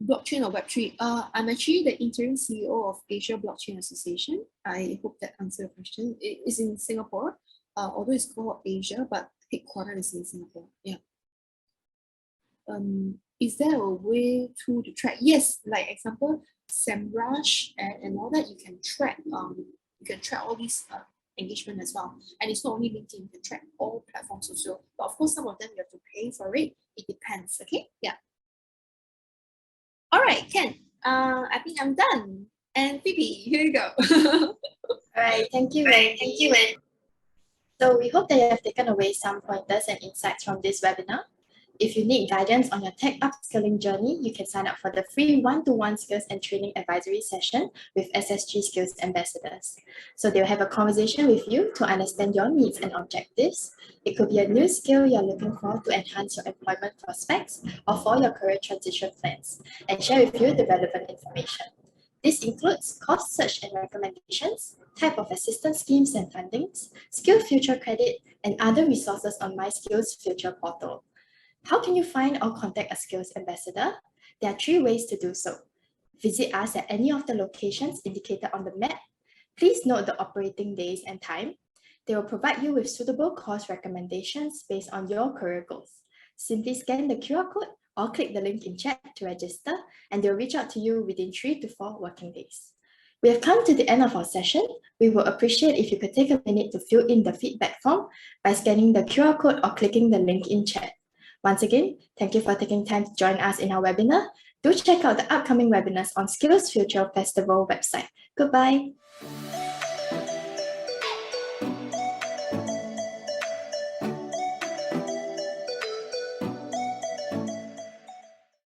Blockchain or Web3? I'm actually the interim CEO of Asia Blockchain Association. I hope that answers the question. It is in Singapore, although it's called Asia, but headquarters is in Singapore. Yeah. Is there a way to track? Yes, like example, SEMrush and all that. You can track. You can track all these engagement as well. And it's not only LinkedIn. You can track all platforms also. But of course, some of them you have to pay for it. It depends. Okay. Yeah. All right, Ken, I think I'm done. And Phoebe, here you go. All right, thank you, Wendy. So we hope that you have taken away some pointers and insights from this webinar. If you need guidance on your tech upskilling journey, you can sign up for the free one-to-one skills and training advisory session with SSG Skills Ambassadors. So they'll have a conversation with you to understand your needs and objectives. It could be a new skill you're looking for to enhance your employment prospects or for your career transition plans, and share with you the relevant information. This includes cost search and recommendations, type of assistance schemes and fundings, SkillsFuture credit, and other resources on my SkillsFuture portal. How can you find or contact a Skills Ambassador? There are 3 ways to do so. Visit us at any of the locations indicated on the map. Please note the operating days and time. They will provide you with suitable course recommendations based on your career goals. Simply scan the QR code or click the link in chat to register, and they'll reach out to you within 3 to 4 working days. We have come to the end of our session. We would appreciate if you could take a minute to fill in the feedback form by scanning the QR code or clicking the link in chat. Once again, thank you for taking time to join us in our webinar. Do check out the upcoming webinars on SkillsFuture Festival website. Goodbye.